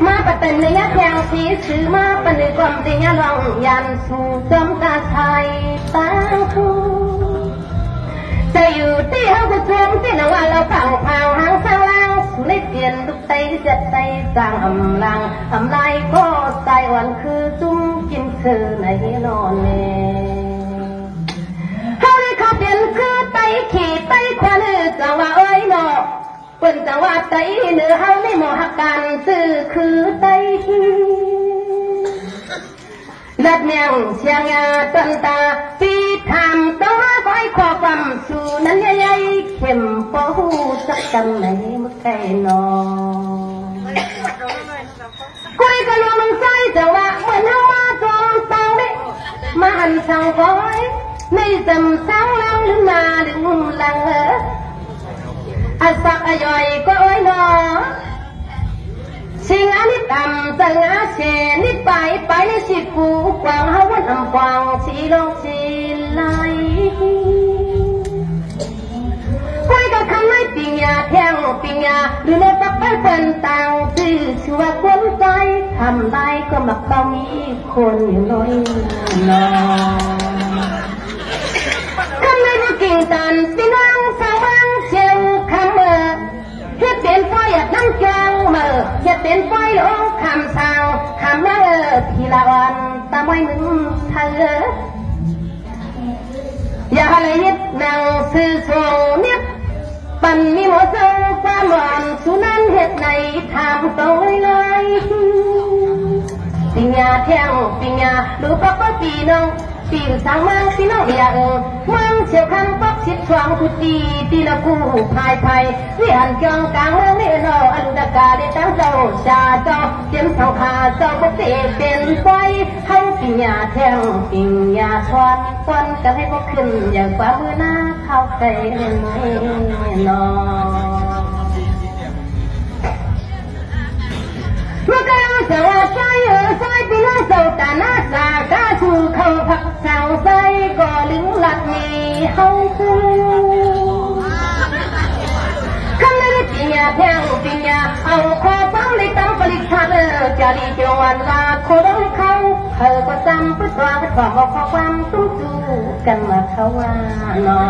มาปะเต็มระยะทางที่ซื้อมาปะนึกความที่ยังลองยันสู่จอมตาไทยตั้งคู่จะอยู่ที่เฮาก็ชมที่นว่าเราเผาหางสร้างลังสุนิเปลี่ยนทุกใจจัดใจสร้างอำลังอำลายก็ใจอ่อนคือจุ้มกินเธอในนอนเน่เฮาได้เข้าเปลี่ยนคือไตขี่ไตควันจังว่าเอ้ยเนาะเปิ้นจังว่าไตเนื้อเฮาไม่เหมาะหักกันซื่อคือไตดัดเมียงเชียงยาตันตาปีทำต้องมาคอยขอความสู่นั้นใหญ่ๆเข้มโป้สักกันไหนมื่อไก่นอคุยกันว่ามันใจจังว่าเหมือนเฮามาจอมตังได้มาหันสั่งคอยในจำสังลังหรือมาหรือลังอาสักย่อยก็อ้อยนอสิ่งอันนี้ต่ำจังอาเชนิดไปในสิกูกวางเฮาวันอำกวางสีลงสีไหลคุยกับคำไม่ปิงยาแทงปิงยาหรือในปักเป็นต่างชื่อชื่อว่าคนใจทำได้ก็มักต้องมีคนอยู่น้อยนอคำไม่มากิ่งตันพี่น้องสาวางเชียงคำเเฮ็ดเป็นไฟนั่งจองมือเฮ็ดเป็นไฟองคำสั่งคำว่าทีละวันตาไม่มึงเธออย่าอะไรนิดนางซื้อทรงนิดปั่นมีหมดทรงความหวานสุนันเฮ็ดในทางตัวเลยปิญญาเที่ยงปิญญาดูปักปักปีน้องปีสังมังพี่น้องอย่ามังเชี่ยวคันปักชิดชวงกุฏิตีละกูพายไผ่วิหันจองกลางเมืองนี่นออันดากาได้ตั้งเจ้าชาเจ้าเจียมสังขาเจ้าบุตรเป็นไฟให้ปิญญาเที่ยงปิญญาชวนควันกันให้พวกขึ้นอย่างกว่ามือหน้าเข้าใจนอเมื่อกลางสวัสดิ์ใจซอยพี่น้องเจ้าตาหน้าสากาชูเขาผักสั่งใส่ก็ลึงหลัดมีเฮาคือคำนั้นปิญญาแทงปิญญาเอาคอฟังในตั้งผลิตภัณฑ์จะรีเกี่ยววันลาโคดงเขาก็จำเพื่อความบอกความตุ้มจูกันมาเขาว่านอ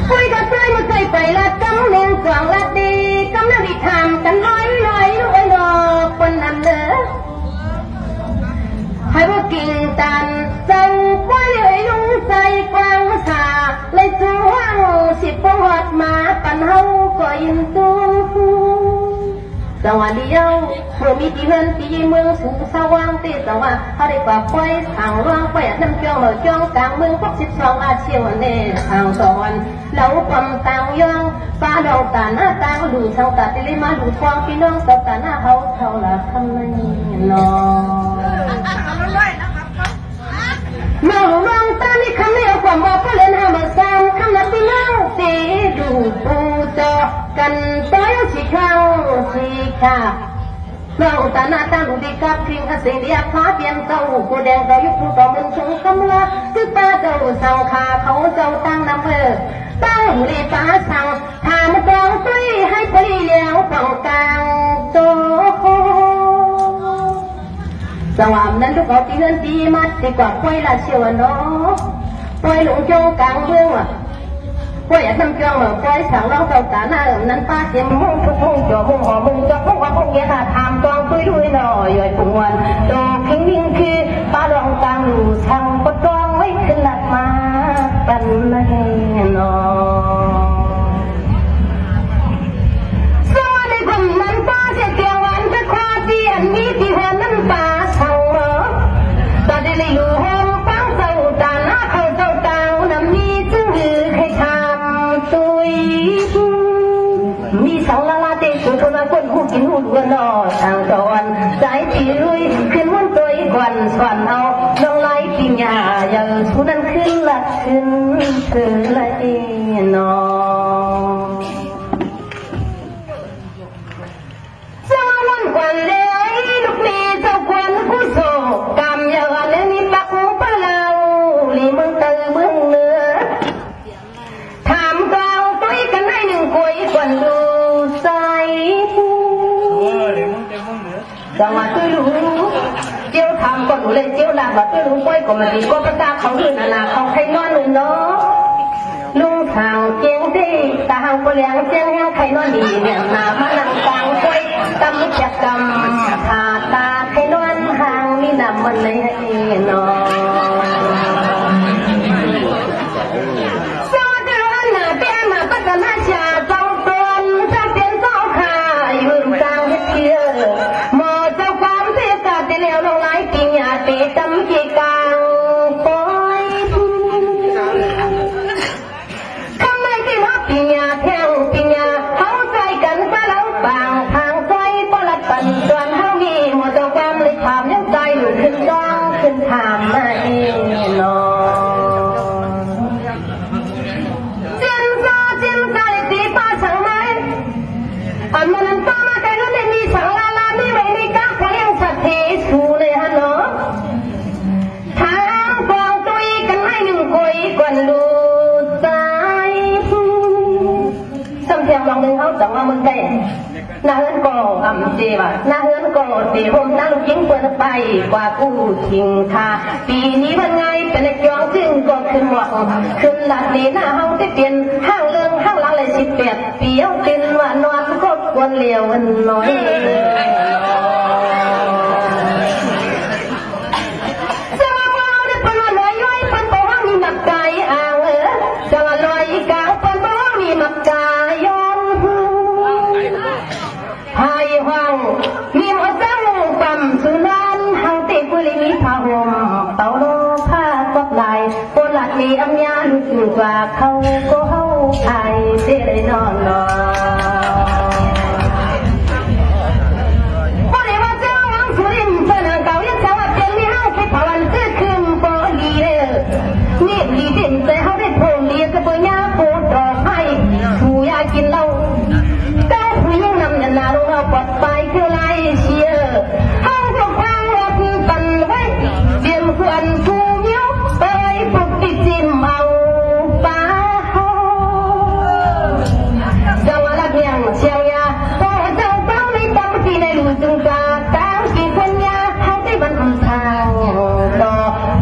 คุยกับใจมันใจไปละกำเนียงกวางละดีกำลังดีทำกันน้อยลูกไอ้ดอกคนนั้นเด้อให้พวกกิ่งตันจังไว้เลยลุงใจกวางสาเลยจูว่างสิบปวดมาปันเฮาก็ยินตูจังหวะเดียวเมื่อมีที่เฮือนที่เมืองสูงสว่างตีจังหวะเขาได้กว่าปล่อยทางร่างไปน้ำจ้องเราจ้องกลางเมืองพวก12อาเชียวเน่ทางตอนเราความต่างย่องฟ้าดอกตาหน้าต่างดูเท่าตาที่เลยมาดูควางพี่น้องตาหน้าเขาเท่าละคำนี้นอเมื่อหลวงตานี่คำนี้เอาความบอกก็เล่นหาเมื่อสามคำนั้นพี่น้องตีดูปูจอกันต้อยสีขาวสีขาวเราตาหน้าตาดูดีกับครีมเสียงเดียบฟ้าเปลี่ยนเจ้ากูแดงเรายุบผู้ต่อมันชงคำละคือตาเจ้าสังขาเขาเจ้าตั้งน้ำตั้งหูลีฟ้าสั่งทามกองตุ้ยให้พลีเลี้ยวฝั่งกลางโตสวามนั้นทุกคนที่เงินดีมัดดีกว่าปล่อยละเชียวเนาะปล่อยหลงจงกลางเมือง ว่าอย่าทำเครื่องปล่อยสั่งเราเต่าตาหน้านั้นป้าเสียมุ่งทุกมุ่งจ่อมุ่งหอมุ่งจ่อมุ่งว่ามุ่งเงี้ยค่ะทำตองคุยด้วยหน่อยย่อยปุ่งวันโตพิงวิ่งคือป้าลองตังหลูช่างปดตองไว้ขึ้นหลักมาปันเลยนอสวัสดีคุณมันป้าเสียเตียงวันจะคว้าเตียนมีที่แทนนั้นป้าสั่งเหรอตาได้เลยอยู่ห้องปังเจ้าตาหน้าเขาเจ้าตานำมีจึงหือใครทำตุยมีสองละลาเตะสุดคนละคนหูกินหูดูกันนอทางตอนใจตีลุยขึ้นวันตัวอีกวันสวนเอาน้องไล่ปิญญาอย่างสุนันขึ้นละขึ้นถึงละเอนอเจ้าวันกวันเลยลูกนี้เจ้าควันผู้โศกกรรมอย่างนั้นนี่ปักหูปะเราลีมึงตื่นมึงเนื้อถามกล่าวตัวกันให้หนึ่งกุยกวันดูใจจังหวะตัวรู้เจียวทำก็รู้เลยเจียวลาบตัวรู้ก้อยก็มาดีก็ประกาศเขาเรื่องนาเขาใครนอนหนึ่งเนาะลุงทางเจียงดีตาหางก็เลี้ยงเจียงแห้งใครนอนดีเนี่ยนามานั่งกลางก้อยตำจักกำผ่าตาใครนอนห่างมีน้ำมันเลยเนาะสวัสดีวันหน้าเปี้ยมาปัตตานีชาเจ้าตนจะเป็นเจ้าข่ายมือกลางเที่ยวหมอเจ้าความเสียกาติแล้วลงไล่ปิญญาตีตำกีกลางปอยคำไม่ที่มาปิญญาแทงปิญญาเขาใจกันซะแล้วบางทางใจปลัดปันส่วนเฮามีหมอเจ้าความเลยถามยังใจหลุดขึ้นจ้องขึ้นถามมาเองเนาะอันมันป้ามาแต่ก็ไม่มีสังลาลาไม่ไม่มีก้าวเขาเลี้ยงสัตว์เทสูเลยฮะเนาะทางกองตุยกันให้หนึ่งกุยกวนดูใจสำเพียงลองหนึ่งเขาจังว่ามึงได้นาเฮือนก็อ่ำเจ็บนาเฮือนก็เสียผมนาลูกยิงเปิดไปกว่ากู้ชิงทาปีนี้วันไงเป็นจองซึ่งก็ขึ้นหวังขึ้นหลักนี้หน้าห้องที่เปลี่ยนห้างเรื่องห้างหลังเลย18 ปีเอาเป็นว่านอนก็กวนเหลียวมันน้อยจะมาเอาได้เป็นว่าลอยย้อยเป็นตัวมีหมักใจอ่างจะมาลอยกลางเป็นตัวมีหมักใจย้อนหายห้องมีหมดจังปั๊มสุนันห้างติกุลิมีผ้าห่มเต่าโลผ้าก็ลายโบราณมีอัญญาลุกอยู่กว่าเขาก็เฮาไทยเสียเลยนอนนอนพอได้ว่าเจ้าหวังสุรินทร์เพื่อนเก่ายังเจ้าว่าเป็นมีห้างคิดผ่าวันซื้อคืนปอดีเลยนี่ดีเด่นแต่เขาได้โผล่เลี้ยกับปัญญาโผล่ดอกให้ผู้ยากินเหล้าเจ้าผู้ยิ่งนำนาลงเราปลอดไปคือไรเชียร์ห้องก็พังวัดปันไว้เตรียมควันผู้ยิ้วไปปุกติจิมเอาป้าจังหวะละเพียงเชียงยาพอเจ้าต้องไม่ตั้งที่ในหลุมจุงกาตั้งที่คนยาให้ได้บรรทุทางต่อ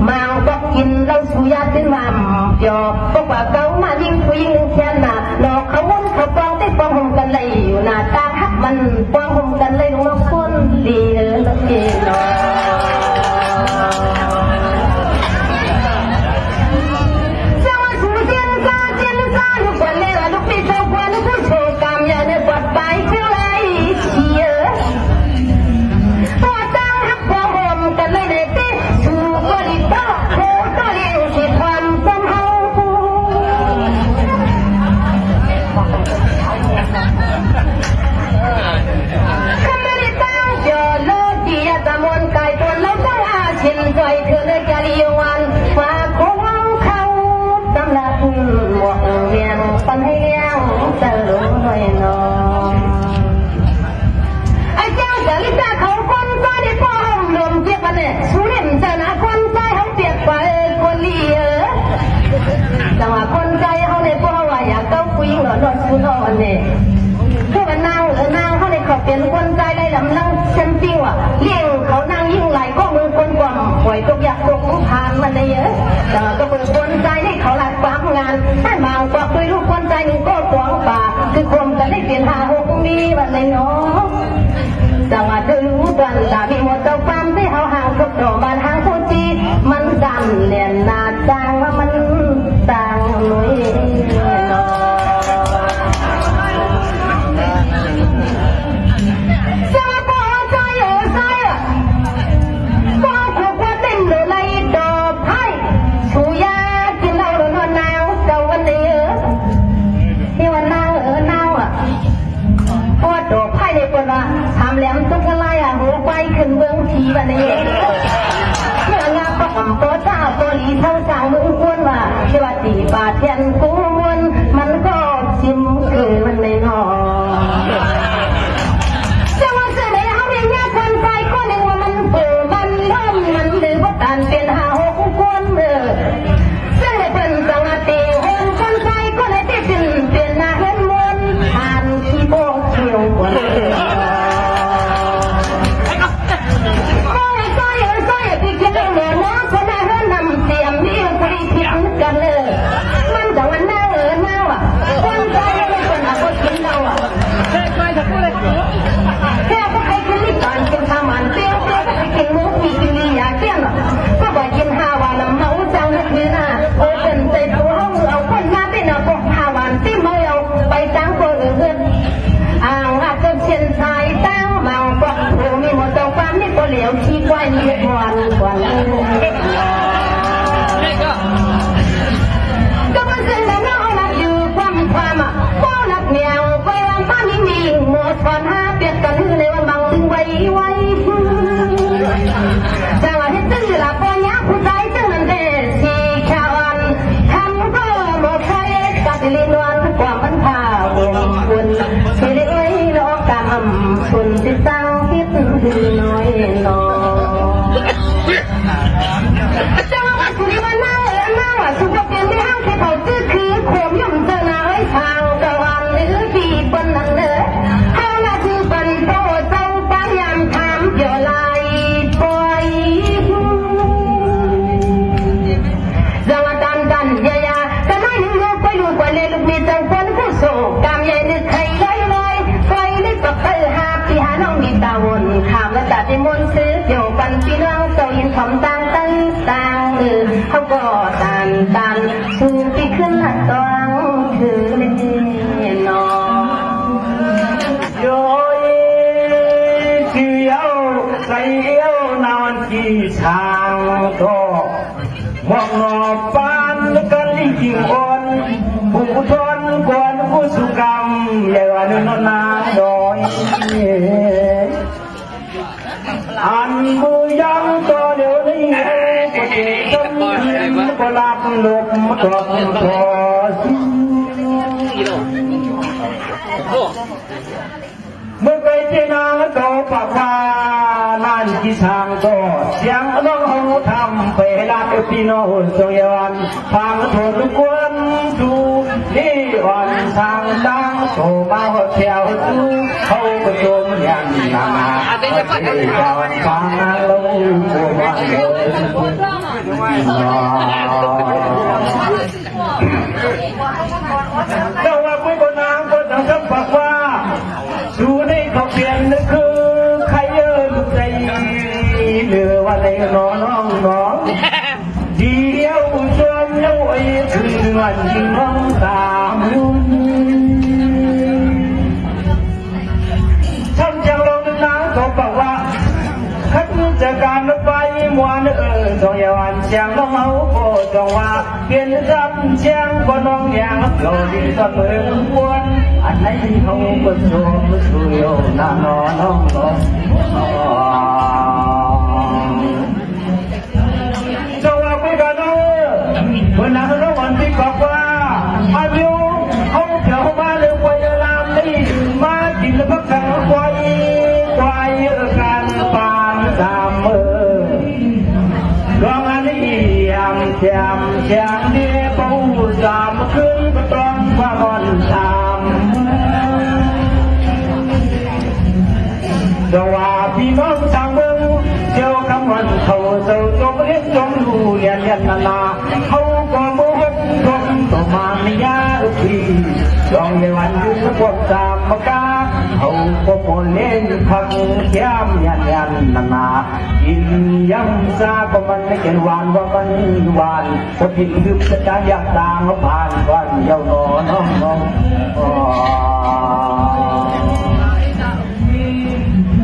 มังก็กินเหล้าสุยาเป็นหม่ำยอก็ว่าเก่ามายิ่งผู้ยิ่งแค่น่ะหลอกเขาวนเขาปองได้ปองหงกันเลยอยู่หน้าตาฮักมันปองหงกันเลยน้องคนดีน้องเอ๋น้องคำ ตาวนขามและตัดที่มนซื้อเกี่ยวปันพี่น้องเจ้ายินคำต่างตั้งต่างเขาก็ตานสู้ที่ขึ้นหลังตัวถือเล่นนอโยยเกี่ยวใส่เอวนานกี่ช้างก็มองนอปานกันลิขิงอ่อนผู้ทนกวนผู้สุกรรมเยวันนนาดอยอันมือยังตัวเดียวนี้ก็เจ็บก็ลาบลบตัวเมื่อไกลเจนาโตปากว่านั่นที่ทางโตเสียงน้องเขาทำไปลาพี่น้องสยวันฟังโทษกวนดูนี่วันทางดังโตมาหัวเที่ยวดูเขาก็โจมยันนาที่ดาวฟังลงบัวเจ้าว่าผู้คนน้ำก็ต้องทำปากว่าดูนี่เขาเปลี่ยนนึกคือใครเยอะลูกใจเหลือว่าในน้องเดียวชมเย้าไอ้ถึงวันยิ่งน้องตามทำจังลงน้ำเขาบอกว่าขันจะการไปมวนสองยาวันเชียงน้องเอาโคจงว่าเปลี่ยนรับเชียงก็น้องอย่างโยดีก็เปิดวนอันไหนเขาก็โชว์ช่วยน้าน้องจงว่าไปกันน้องวันนั้นน้องวันที่บอกว่าอายุเขาเกี่ยวมาเรื่องวัยลามนี่มากินแล้วก็กันควายกันปานสามมือกองอันนี้ยำแจมเดียปูสามขึ้นก็ต้องว่าก่อนทำจะว่าพี่น้องทางเมืองเจ้าคำวันเขาเจ้าจงเรียนจงรู้เรียนนาเขาก็มุ่งจงต่อมาไม่ยากทีจองในวันยุคพวกสามมกาเขาก็โมเล่นพักย้ำยันนากินย้ำซาก็มันไม่เกินวันว่ามันวันพอทิ้งดึกจะการอยากตามเขาผ่านวันเยาวนอนน้อง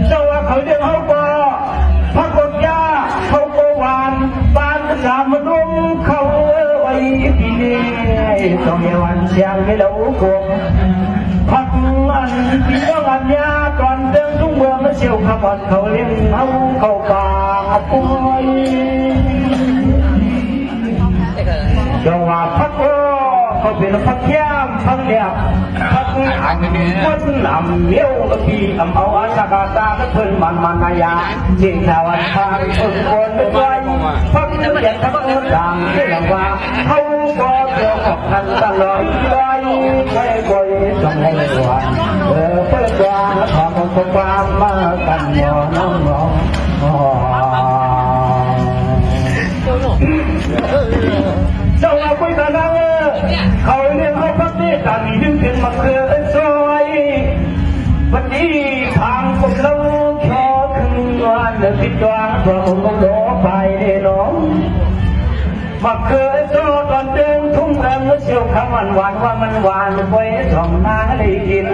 เจ้าว่าเขาเดินเขาก็พักกดยาเขาก็หวานบ้านสามรุ่งเขาไว้ปีนี้ต้องเยาวันเชียงไม่รู้กงพักอันพี่น้องอันยาก่อนเดินทุ่งเมืองเชี่ยวขบวนเขาเลี้ยงเขาป่าป่วยเจ้าว่าพักเขาเป็นพักแย้มพักเดียบพักคนนำเลี้ยวพี่เอาอาชากาตาเพิ่นมันนายาเจียงชาวันพาคนด้วยพักนี้อย่างพักดังที่หลังว่าเขาก็เกี่ยวกับกันตลอดได้ไม่บ่อยจงให้วันเปิดวางทำคนความมากันน้องเจ้าว่าคุยกันนะเขาเรียกเขาพักนี้ต่างดึงเป็นมาเคลื่อนซอยวันนี้ทางพวกเราขอขึ้นวันเดินติดตัวเพื่อผมต้องโดไปน้องมาเคยโซ่ตอนเดินทุ่งเริงเชี่ยวคำหวานว่ามันหวานไว้ช่องน้าได้ยิน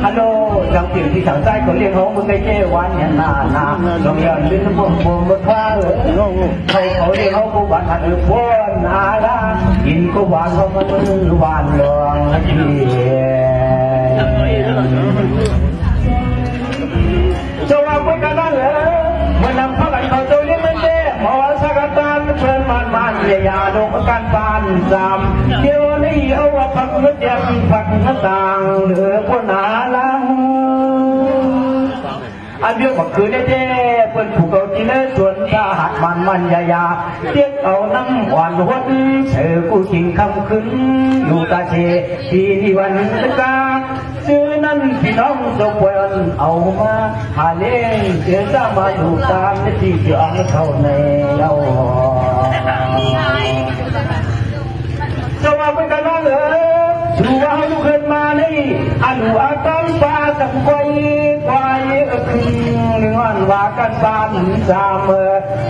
ฮัลโหลจังสิ่งที่สั่งใจก็เรียกเขามึงได้เจ้วันเนี่ยนาต้องย้อนลิ้นพวกมาคว้าเขาเรียกเขากูหวานหันพวนนาละกินกูหวานเขามันหวานลองทีจะว่าไปกันนั่นเหรอมันนำพลังเขาตัวนี้มันเด้หมอสักการเพิ่นมันยาดกการปานสามเดี๋ยวนี้เอาว่าพักเมื่อเจ็บพักต่างเหลือคนหาลังอันเดียวกับคืนได้เจ้เพิ่นผูกเอาที่เนื้อส่วนตาหัดมันยาเตี้ยเอาน้ำหวานหวานเสือกูกินคำขึ้นอยู่ตาเชที่วันกาซื้อนั้นพี่น้องจะเปินเอามาหาเลี้ยงเสือจะมาดูตามที่จะเอาเข้าในเราจะว่าเป็นกันบ้างเหรอดูว่าเขาขึ้นมาในอนุอากา ปลาสังไว้ควายคึงเนื้อนว่ากันบ้านสาม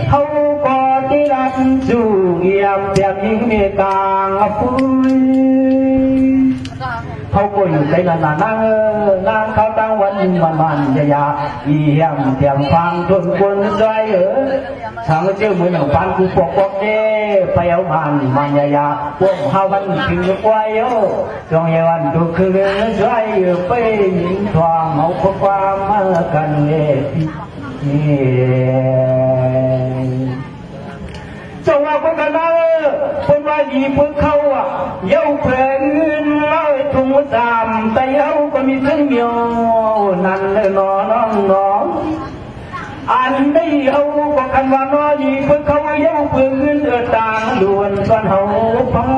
เขาก็ที่รักจู่เยี่ยมเสียงยิงเมตางฟุ้ยเขาก็อยู่ในนั้นนั่งเขาตั้งวันมันยาเยี่ยมเสียงฟังจนคนใจทางเจ้ามือหนึ่งพันกูปกเด้ไปเอามันยาพวกเฮาวันถึงควายจงเยวันทุกคืนใจไปยิงทองเอาความมากันเลยจงเอาคนกันคนว่าดีพวกเขาเย้าเพื่อนเล่าทุ่งสามแต่เย้าก็มีเส้นเดียวนั่นเลยน้องอันได้เอาก็กันว่าน้อยดีพวกเขาเย้าเพื่อนต่างล้วนส่วนเขาพัง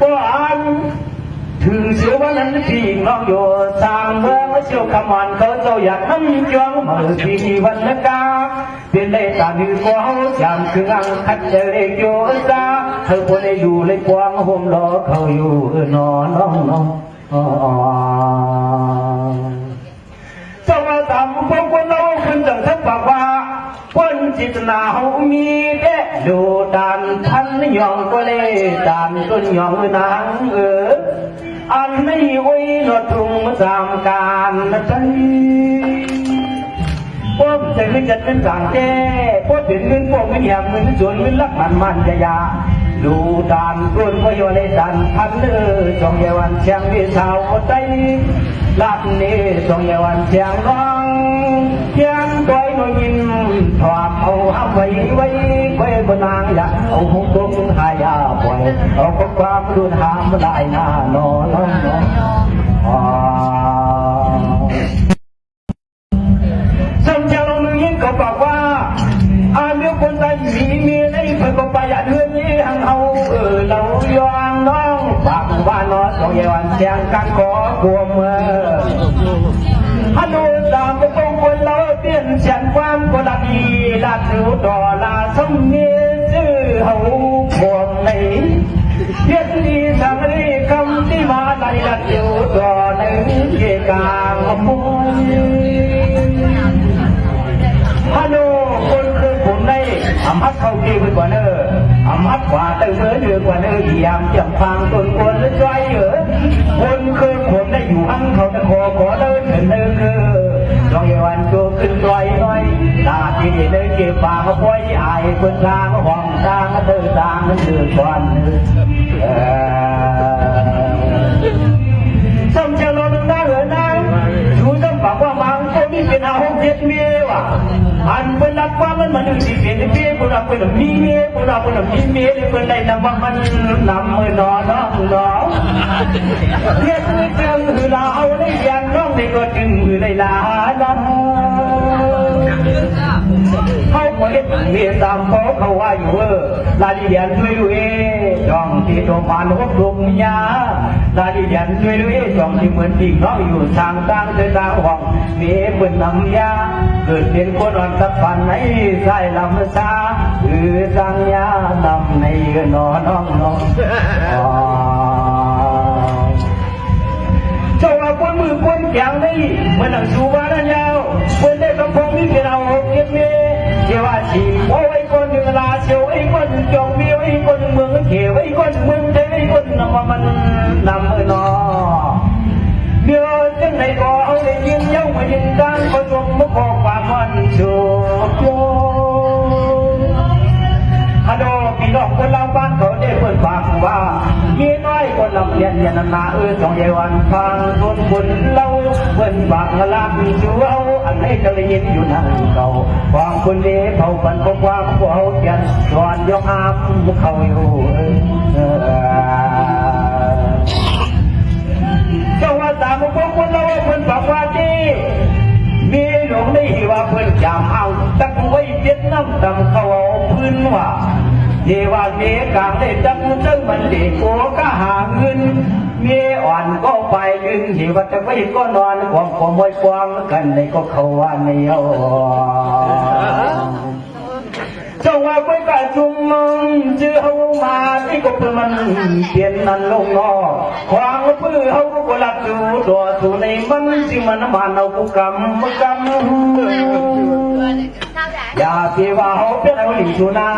ก็อันถึงเชื่อว่านั้นพี่น้องอยู่สร้างเมืองเชี่ยวขมันเขาเจ้าอยากทำจ้องมือที่วันละกาเป็นได้ตาดีกว่าเขาจำคืออังคัดจะเล็กโยซาเธอคนได้อยู่เลยกว้างห่มรอเขาอยู่น้องเจ้ามาทำพวกคนเราคุณจังทักปากว่าคนจิตนาเขามีเด้ดูดานทันยองก็เลยดานต้นยองนางอันไม่ไว้หนวดทุ่งสามการใจพวกใจไม่จัดเป็นต่างแก่พวกเดือดเงินพวกไม่แยบเงินส่วนเงินรักมันยาดูดานต้นก็อยู่ในดันพันจงเยวันเชียงที่สาวใจลัดนี้จงเยวันเชียงน้องเชียงตัวน้อยยิ้มถอดเอาไว้บนนางอยากเอาหงตุงหายาปล่อยเอาความรุนหามได้หน้านอนสมเจ้าหนุ่มเขาบอกว่าอาเมียคนใจมีเมียในเพื่อก็ไปอย่าเดือนนี้หังเอาเรายองน้องปากว่านอนสองเยวันเสียงกันขอกลัวเมื่อฮัลโหลตามไปตรงคนเราเปลี่ยนเสียงความก็ดัดีดัดดูต่อลาสมเนียชื่อเขาพวงในเย็นดีสังเรีคำที่มาในดัดอยู่ต่อในเกกางมุ้ยฮัลโหลคนคือผมในอำฮัดเข้าดีกว่าเนออำฮัดกว่าเติมเนื้อกว่าเนอเยี่ยมจับฟังต้นคนและใจคนคือผมได้อยู่อังเขาจะขอเดินเนื้อคือลองเยวันโจขึ้นปล่อยน้อยตาที่เนื้อเก็บปากเขาปล่อยอายคนทางห้องทางเดินทางมันเดือดร้อนสมเจ้าเราต้องได้เหรอนะดูต้องบอกว่ามังคนนี้เป็นอาหงเจ็ดเมียวอันเป็นรักว่ามันอยู่ที่เป็นเมียคนเราเป็นมีเมียคนเราเป็นมีเมียคนใดนำว่ามันนำมือนอนเรียกจึงคือเราได้ยังน้องในก็จึงคือในลาเขาเรียกเมียตามเขาว่าอยู่ลาดิยันช่วยด้วยจองที่ตัวผ่านหัวกลุ่มยาลาดิยันช่วยด้วยจองที่เหมือนดิ่งน้องอยู่ทางตั้งเดินทางห้องเมียเป็นน้ำยาเกิดเป็นคนอ่อนสับปันในสายลำซาสังยานำในน้องเจ้าว่าคนมือคนแข็งนี่มันหนังชูว่านั่นยาวคนได้กำพงนี่เป็นเอาเก็บเมียเจ้าว่าชีโอ้ยคนหนึ่งลาเชียวไอ้คนจงเมียวไอ้คนเมืองเขียวไอ้คนเมืองใจไอ้คนนำมันนำนอเดี๋ยวจังไหนก็เอาได้ยินเย้ามายินดังก็จงมุกออกปากมันชูโยฮัลโหลพี่น้องคนเราบ้านเขาได้เปิดปากว่ามีน้อยคนลำเลียนยันนาจงเยวันฟังทุนคนเราเปิดปากลักชูเอาอันให้จะได้ยินอยู่นั่นเขาความคนเลี้ยเขาปันพบความเขาเขียนสอนยกอาบเขาอยู่เจ้าว่าตามพวกคนเราเปิดปากว่าที่มีหลงได้ว่าเพื่อนจำเอาตั้งไว้เจ็ดน้ำดำเขาเอาพื้นว่าเยว่าเมียกลางได้ตั้งเจ้ามันเด็กโอ้ก็หาเงินเมียอ่อนก็ไปยืนเยว่าจะไปก็นอนความมวยความกันในก็เขาว่าเนียวเจ้าว่าไปกะจุ่มเจอเอามาที่ก็เพื่อมันเปลี่ยนนั้นลงนอควาง ปื้อเขาก็หลับอยู่ตัวสู่ในมันสิมันมันเอากูกำอย่าเสียว่าเขาเป็นเอาหลิงชูนา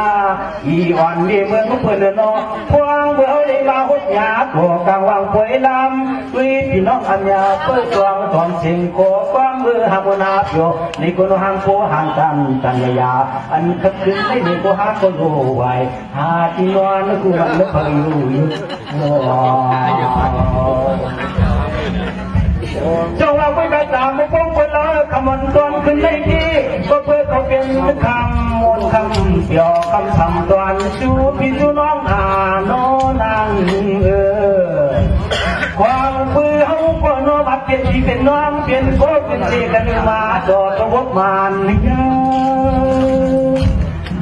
อีวันเดีเมืองเพื่อนนอพวงเบื่อเลยมาหดยาตัวกลางวังป่วยลำวิพี่น้องอัญญาเปิดตัวตอนเสียงโคความมือหามนาเปียวในคนหางโคหางกันยาอันขับขึ้นในนี้ก็หาคนโอ้ไว้หาที่นอนกูมันไม่เคยรู้จงเราไปกระตามไม่ป้องกันเราขมันตอนขึ้นในที่ก็เพื่อเขาเป็นคำมนคำเกี่ยวคำทำตอนชูพี่ชูน้องหาโนนางความปื้อเขาก็โนบัดเป็นที่เป็นน้องเป็นโคเป็นเสกันมาจอดตัววัดมัน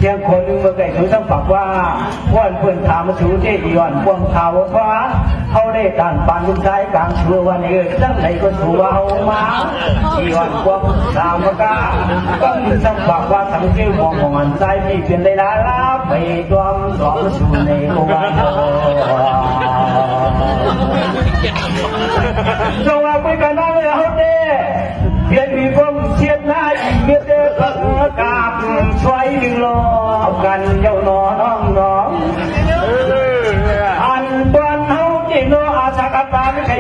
ยังคนนึงมาไก่ถือทั้งฝักว่าพ่อนเพื่อนถามมาชูเที่ย้อนพวงข่าวฟ้าเขาได้การปานลุงชายกลางชัววันนี้ตั้งไหนก็ชัวเอามาย้อนพวงข่าวมาก้าก็มีทั้งฝักว่าทั้งเที่ยวมองอันใจพี่เป็นได้ละลาไปดวงสองชูในวันจงเอาไปกันนะเลยเขาเด้เพียงมีความเชียดหน้าอีกเมื่อเด็กกาบช่วยดึงล้อกันเจ้าน้องน้องอันตอนเขาจีโนอาชากตาไม่ใช่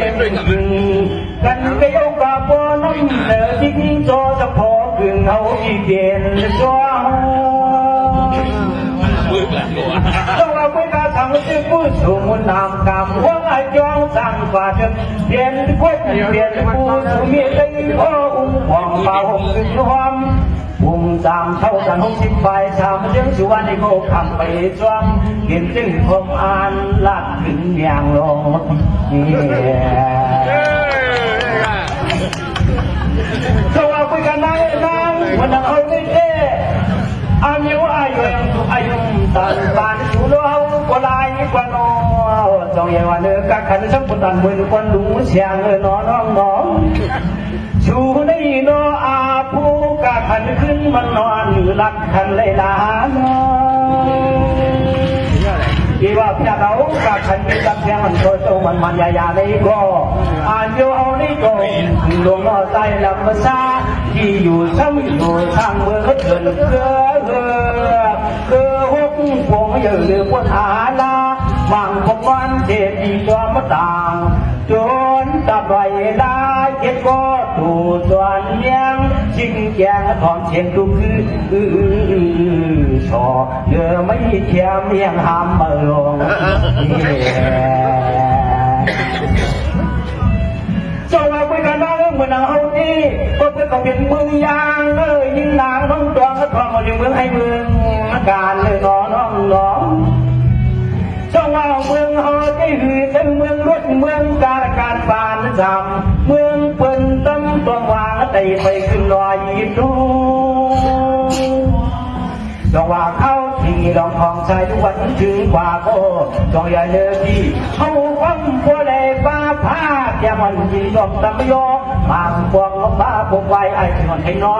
กันไปเอากาบน้ำเดือดที่ยิ่งโจจะพอกึ่งเขาอีเดียนจ้าต้องเอาไปการทำให้ผู้สูงนามกามหัวไอ้จองสั่งฝ่าเดิมเปลี่ยนคนเปลี่ยนผู้สูงมีได้โอ้อุ้งห่วงเบาห่มขึ้นความปุ่มจามเท่ากัน60 ใบชามเลี้ยงสุวรรณในโคคำไปจ้องเห็นจึงคมอ่านลาดถึงอย่างลงต้องเอาไปกันนั่งวันนั้นเอาได้อายุอายุตันบานสุโลเอากลายกว่าน้อจงอย่าว่าเนื้อกะขันสัมพุตันมือคนดูเสียงน้องชูในโนอาผู้กะขันขึ้นมันนอนอยู่หลักขันเลยลาน้ที่ว่าพี่เรากะขันเป็นกับเสียงมันโตโตมันยาในก็อายุเอาในก็หลวงพ่อใจลำซาที่อยู่ซ้ำอยู่ทางเมืองเขาเถิดคือหกพวงเยอะเลยพวกหาลาบางพวกวันเด็ดดีตัวมาต่างจนตะไบลาเก็บก็ตูส่วนเมียงชิงแกงถอนเชียงดูคือชอเดือไม่เทียมเมียงหามมาลงจงเอาไปกันนะเมื่อนางเอาที่ก็เพื่อเขาเป็นเมืองยางยิ่งนางน้องดวงก็ทำมาอยู่เมืองให้เมืองการเลยน้องจงเอาเมืองเอาที่หือเป็นเมืองรถเมืองการปานจำเมืองเปิ้นตั้มตัววางใจไปขึ้นลอยดูจงว่าเข้าที่ลองของชายทุกวันถึงกว่าโก้จงอย่าเลือที่เขาฟังพวกเลยป้าพาอย่ามันยินยอมตะมยอมาพวกป้าพวกไว้ไอ้ที่มันให้นอ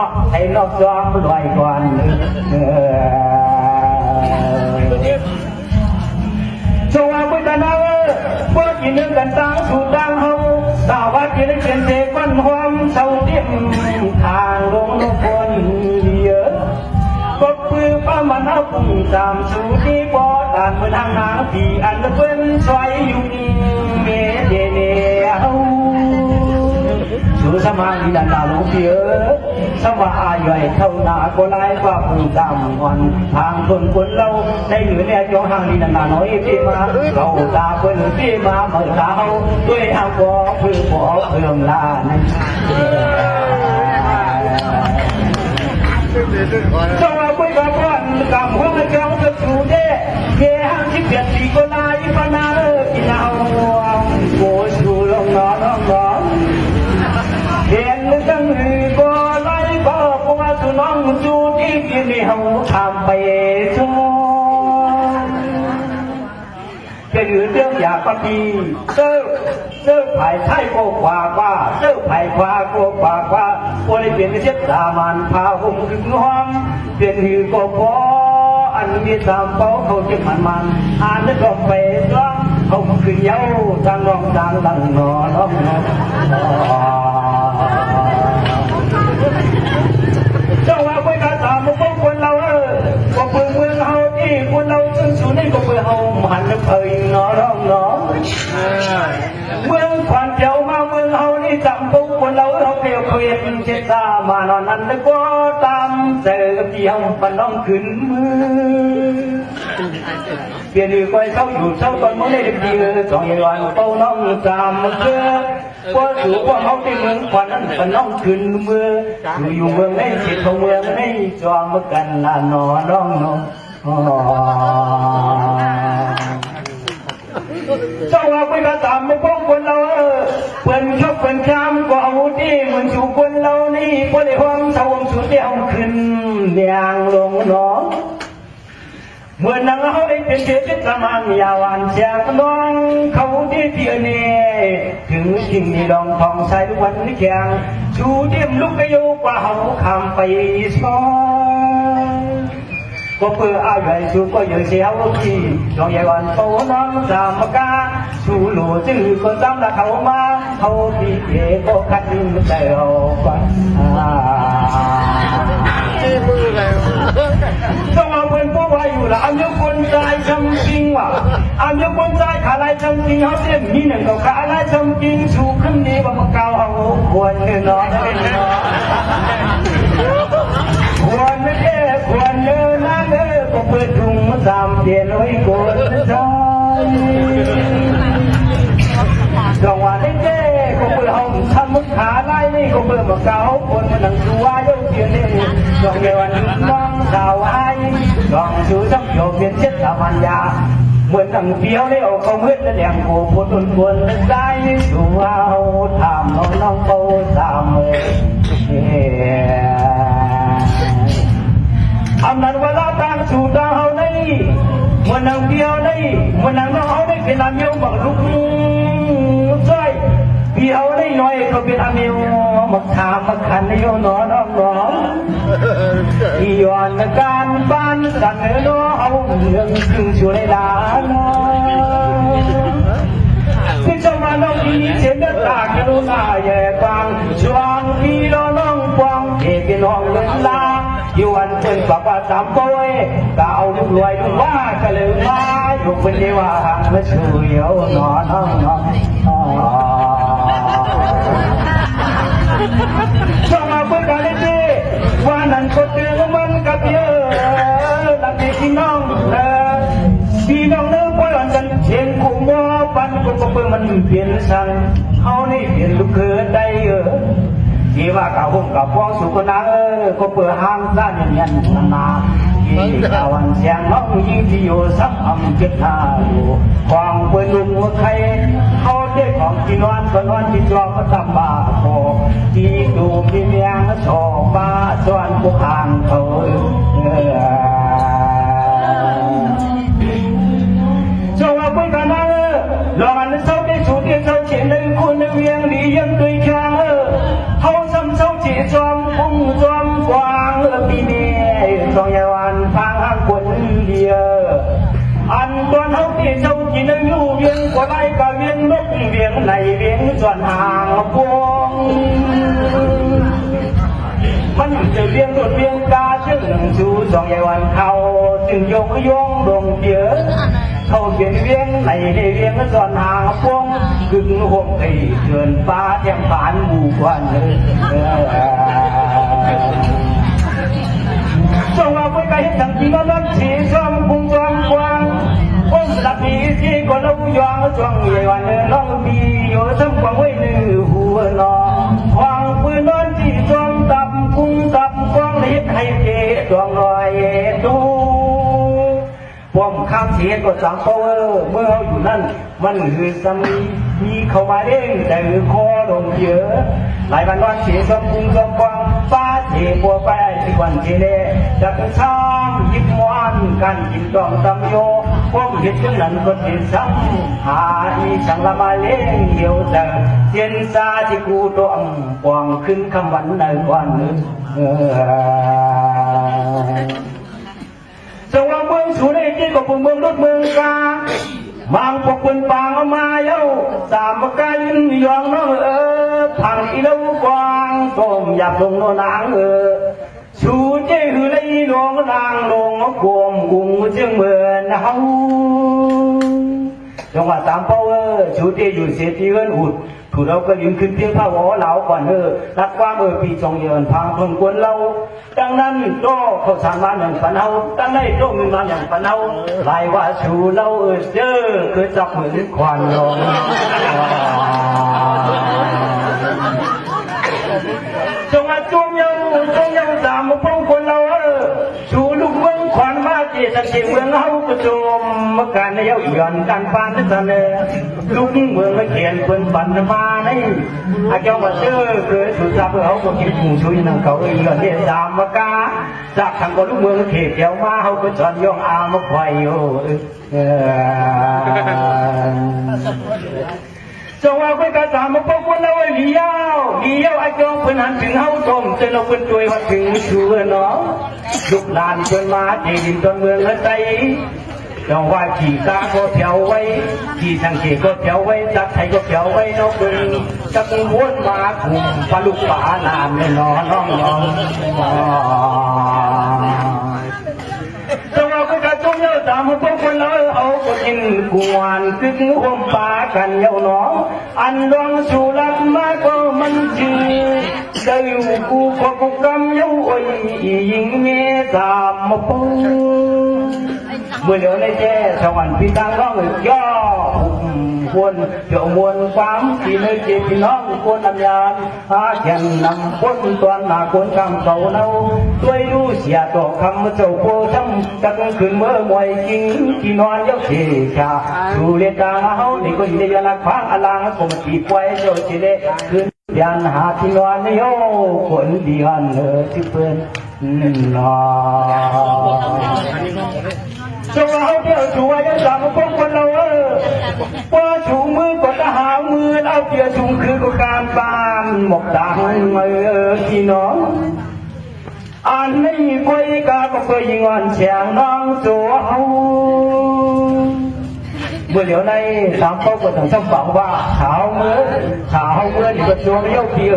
กจอมลอยก่อนจงว่าพุทธนาพวกยินดีกันต่างสู่ต่างเฮาสาวัดยินดีเขียนเสกวันความเศร้าเตี้ยมทางลงลูกคนเยอะก็ปืนป้ามันเอาปุ่มตามสู่ที่บ่อด่านเมื่อทางหางที่อันเพิ่นช่วยอยู่เมเดเนเอาสู่สมาธิดันดาลูกเยอะสมาอาย่อยเท่านาก็ไล่ว่าปุ่มตามวันทางคนเราในเหนือเนี่ยจงห่างดีดันดาน้อยพี่มาเราตาเพิ่นพี่มาเมื่อเช้าด้วยเอาบ่เพื่อบ่เพิ่มลาจงเอาไปกับบ้านกับหัวเจ้าจะชูเด้เกี่ยงที่เปลี่ยนสีก็ลายปนากินเอาโกชูลงนอนเห็นตั้งหือก็ไล่ก็ปัวสุน้องจูที่กินในห้องทำไปชั่วก็อยู่เรื่องอยากปฏิเสื้อไผ่ไทยโกกว่าเสื้อไผ่ควาโกกว่าโอ้ยเปลี่ยนเช็ดตามันพาหุ่มถึงห้องเปลี่ยนหือก็พอ อันมีสามเป้าเขาจะมันอ่านนึกออกไปร้องเขาคือเย้าทางร้องทางดังนอร้องนอเจ้าว่าไปการสามพวกคนเราก็เพื่อเมืองเฮาที่คนเราจนสุดนี่ก็เพื่อเฮาหันนึกเอ่ยนอร้องนอเมืองขวัญเจ้ามาเมืองเฮานี่จำพวกคนเราเขาเปรียบเทียบเช็ดตามานอนนั้นแล้วก็ตามเจอที่เฮาปนน้องขึ้นมือเปลี่ยนอยู่ก้อยเศร้าอยู่เศร้าตอนเมื่อได้ดีสองอย่างวันเป้าน้องจำเชื่อว่าสู่ว่าเขาที่เมืองขวัญนั้นปนน้องขึ้นมืออยู่เมืองในจิตของเมืองในจอมกันนานนอน้องน้องเจ้าว่าไปกระตามมาพบคนเราเปิ่นชอบเปิ่นคำก็เอาที่มันสู่คนเรานี่พอได้ห้องเศร้าสุดเดียวขึ้นเนียงลงน้องเมื่อนังเขาได้เป็นเจ้าสมังยาวันเสียงน้องเขาที่เที่ยวนี้ถึงสิ่งนี้ดองทองใส่วันนี้แข่งชูเดี่ยมลุกไปโยกว่าเขาคำไปซ้อนก็เพื่ออายุชูก็อยู่เสียวที่ดองใหญ่วันโตน้องสามกาชูหลูจื้อก็จำละเขามาเขาที่เอ๋ก็คัดเจ้าฟังต้องเอาเป็นผู้ว่าอยู่ละอันยกคนใจจำจริงว่ะอันยกคนใจขาลายจำจริงเขาเรียกมีหนึ่งกับขาลายจำจริงชูขึ้นดีกว่าเก่าเอาควรเงินน้อยควรไม่แค่ควรเงินนะเด้อก็เปิดถุงมาสามเปลี่ยนไว้ก่อนใจจังหวะนี้เจ้ก็เปิดห้องทำมุขขาไล่นี่ก็เปิดมาเก่าคนมันนั่งดูว่าเยอะเพียงนี้ดอกเดียววันน้องสาวไอ้ดอกชูจับโยกเปลี่ยนเช็ดตามันยาเหมือนตั้งเดียวเลยเอาเขาเมื่อจะแดงโผล่พ้นต้นบนได้ดูว่าเอาทำเอาน้องโตตามอำนาจเวลาทางสู่ดาวในเหมือนนางเดียวในเหมือนนางน้องเขาได้เป็นอาเมียวบังลุกใช่พี่เอาได้น้อยเขาเป็นอาเมียวมาถามมาขันในโยนน้องน้องที่ย้อนการบ้านสั่งเนื้อเอาเรื่องคือช่วยด่าคือจะมาน้องดีเช่นตาแค่รู้หน้าแย่ฟังช่วงพี่น้องฟองเอกเป็นห้องเดินลาอยู่วันเป็นปากสามโป้ยก็เอาลูกรวยลูกว่าก็เลยมาอยู่เป็นเดียวห่างและช่วยเอาหนอนช่วงมาเพื่อการเล่นดีว่านั้นก็เตือนมันกับเยอะนักเด็กพี่น้องพี่น้องเนื้อปล่อยกันเชียงคู่ว่าปันก็เพื่อมันเปลี่ยนสั่งเขานี่เปลี่ยนลูกเกิดได้ที่ว่ากับผมกับพ่อสุขนาก็เปิดห้างด้านยันนาที่ตะวันเสียงน้องยิงที่อยู่สักอำเจ็ดหาอยู่ความเปิดลุงหัวใครเขาได้ของที่นอนก็นอนที่จอก็ทำบาโคที่ดูที่เมียงชอบบ้าส่วนพวกห่างเขาช่วงว่าเพื่อนกันนะลองอันเศร้าได้สูดเดียวเศร้าเฉียนในคุณในเวียงดียังด้วยแข็งเขาซ้ำเศร้าจีจอมพุ่งจอมกวางปีนี้สองยาวันฟังห้างคนเดียวอันตอนเขาที่เศร้าจีในลู่เวียงกว่าไรก็เวียงนกเวียงในเวียงส่วนห่างพวงมันจะเวียงรถเวียงกาเชื่อหนึ่งชูสองยาวันเขาจึงยกยงดงเยอะเขาเวียงเวียงในเวียงส่วนห่างพวงกึ่งห่มไอ้เดินฟ้าแจ่มฝานหมู่ควันจงว่าไปไกลทั้งที่นั้นสีซ้อมพุงซ้อมกวางก้มหลับดีที่ก็เล่ายองจวงใหญ่วันน้องดีอยู่ซ้ำกวางไว้หนึ่งหัวนอนวางปืนนอนที่จวงตับกุ้งตับกวางลิดให้เกจวงลอยดูผมข้ามเสียก็สั่งเขาเมื่อเขาอยู่นั่นมันคือสามีเข้ามาเองแต่คอลงเยอะหลายวันวันเสียสมบุญสมฟังฟ้าเสียบัวไปที่วันเจเล่จากช้ำยิบมวนกันกินดองตำโยผมเห็นจังนั้นก็เห็นซ้ำหาอีช่างละมาเลี้ยงเดียวแต่เย็นซาที่กูตัวปวงขึ้นคำวันในวันนึงจังหวะ ก็ปุ่มเมืองรถเมืองกาบางพวกคนปางเอามาเย้าสามกันยองน้องพังอีเล่ากวางต้มอยากลงโนนางชูเจ้หือเลยลงนางลงกวมกุ้งเชียงเมืองเฮาจังหวะสามเป้าชูเจ้อยู่เสียที่เงินอุดถูเราก็ยืนขึ้นเพียงผ้าหัวเหลาก่อนรักความปีจงเยินพังทนกวนเราดังนั้นโตเขาสร้างมาอย่างฝันเฮาตั้งได้โตมีมาอย่างฝันเฮาลายว่าชูเราเจอคือจับเหมือนควันลงจงอาจุ่มเยาสามพงคนเราชูลูกเมืองขวัญมาเจสักเชียงเมืองเฮากระโจมมาการในเย้าหย่อนการปานที่ทะเลลูกเมืองมาเขียนคนปั่นมาในอาเจ้ามาเจอเคยสุดท้ายเขาก็กินหมูช่วยนั่งเขาหย่อนเดียสามมากาจากทางคนลูกเมืองเขียนเกี่ยวมาเขาก็จอนย่องอามาควายโอ้จงเอาไปกระสามมาพบคนเราเลี้ยวไอ้จงเพิ่นหันถึงเฮาต้มจนเราเพิ่นช่วยว่าถึงชัวเนาะลูกหลานเพิ่นมาเจดินต้นเมืองละใจจงว่าขี่กาก็เถียวไว้ขี่สังเกตก็เถียวไว้จักไทยก็เถียวไว้นกเพิ่นจักวนมาคุมปลาลูกปลานานแน่นอนน้องจงเอาไปกระจุ่มเยาสามพวกคนเราเอาก็กินกวนคึกห่มปากันเยาหนออันดวงสุรักมาก็มันจืดได้อยู่กูก็กูกำเยาอ้อยยิงเมสามพงเมื่อเดี๋ยวในแจ้สวรรค์พี่ทางน้องย่อคนเดี๋ยวมวลความที่ในเจ็บพี่น้องคนอัญญาหาแก่นนำคนตัวหนาคนคำเขาเนาด้วยรู้เสียต่อคำเจ้าโพทั้งจักขึ้นเมื่อมวยจริงที่นอนเย้าเสียชาดูเรียนดาเฮานี่ก็อยู่ในยาลักฟังอลังคมตีไว้เจ้าเจเลขึ้นยันหาที่นอนโยคนดีกันที่เพื่อนนอจงเอาเที่ยวชูไว้ยังสามพวกคนเราว่าชูมือก็จะหามือเอาเที่ยวชูคือก็การบานหมกดังที่น้องอันนี้คุยก็เคยยิงอ่อนเสียงน้องจัวเอาเมื่อเดี๋ยวในสามเขาก็ต้องจำฝังว่าขาวเมื่อนี่ก็จัวไม่ยกที่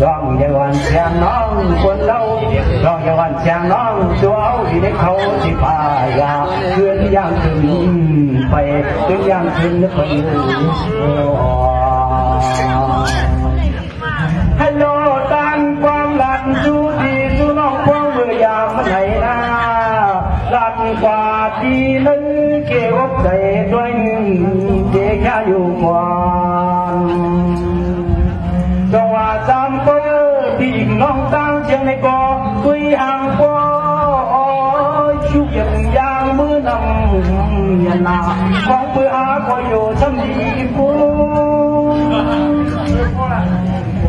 ร้องอย่างวันเสียงน้องคนเล่าร้องอย่างวันเสียงน้องจัวเอาที่ในเขาที่พายาเพื่อนย่างขึ้นไปเพื่อนย่างขึ้นคนฮัลโหลตานความหลันจูดีจูน้องพวงเมื่อยามไหนนะหลันกว่าที่นึงเกี่ยวใจด้วยเด็กแค่อยู่มวนจังหวะจำเปิดที่น้องตั้งเชียงในก่อคุยห่างกว่าชุบอย่างมือนำยันนาของเพื่อหาคอยอยู่ช่ำดีฟู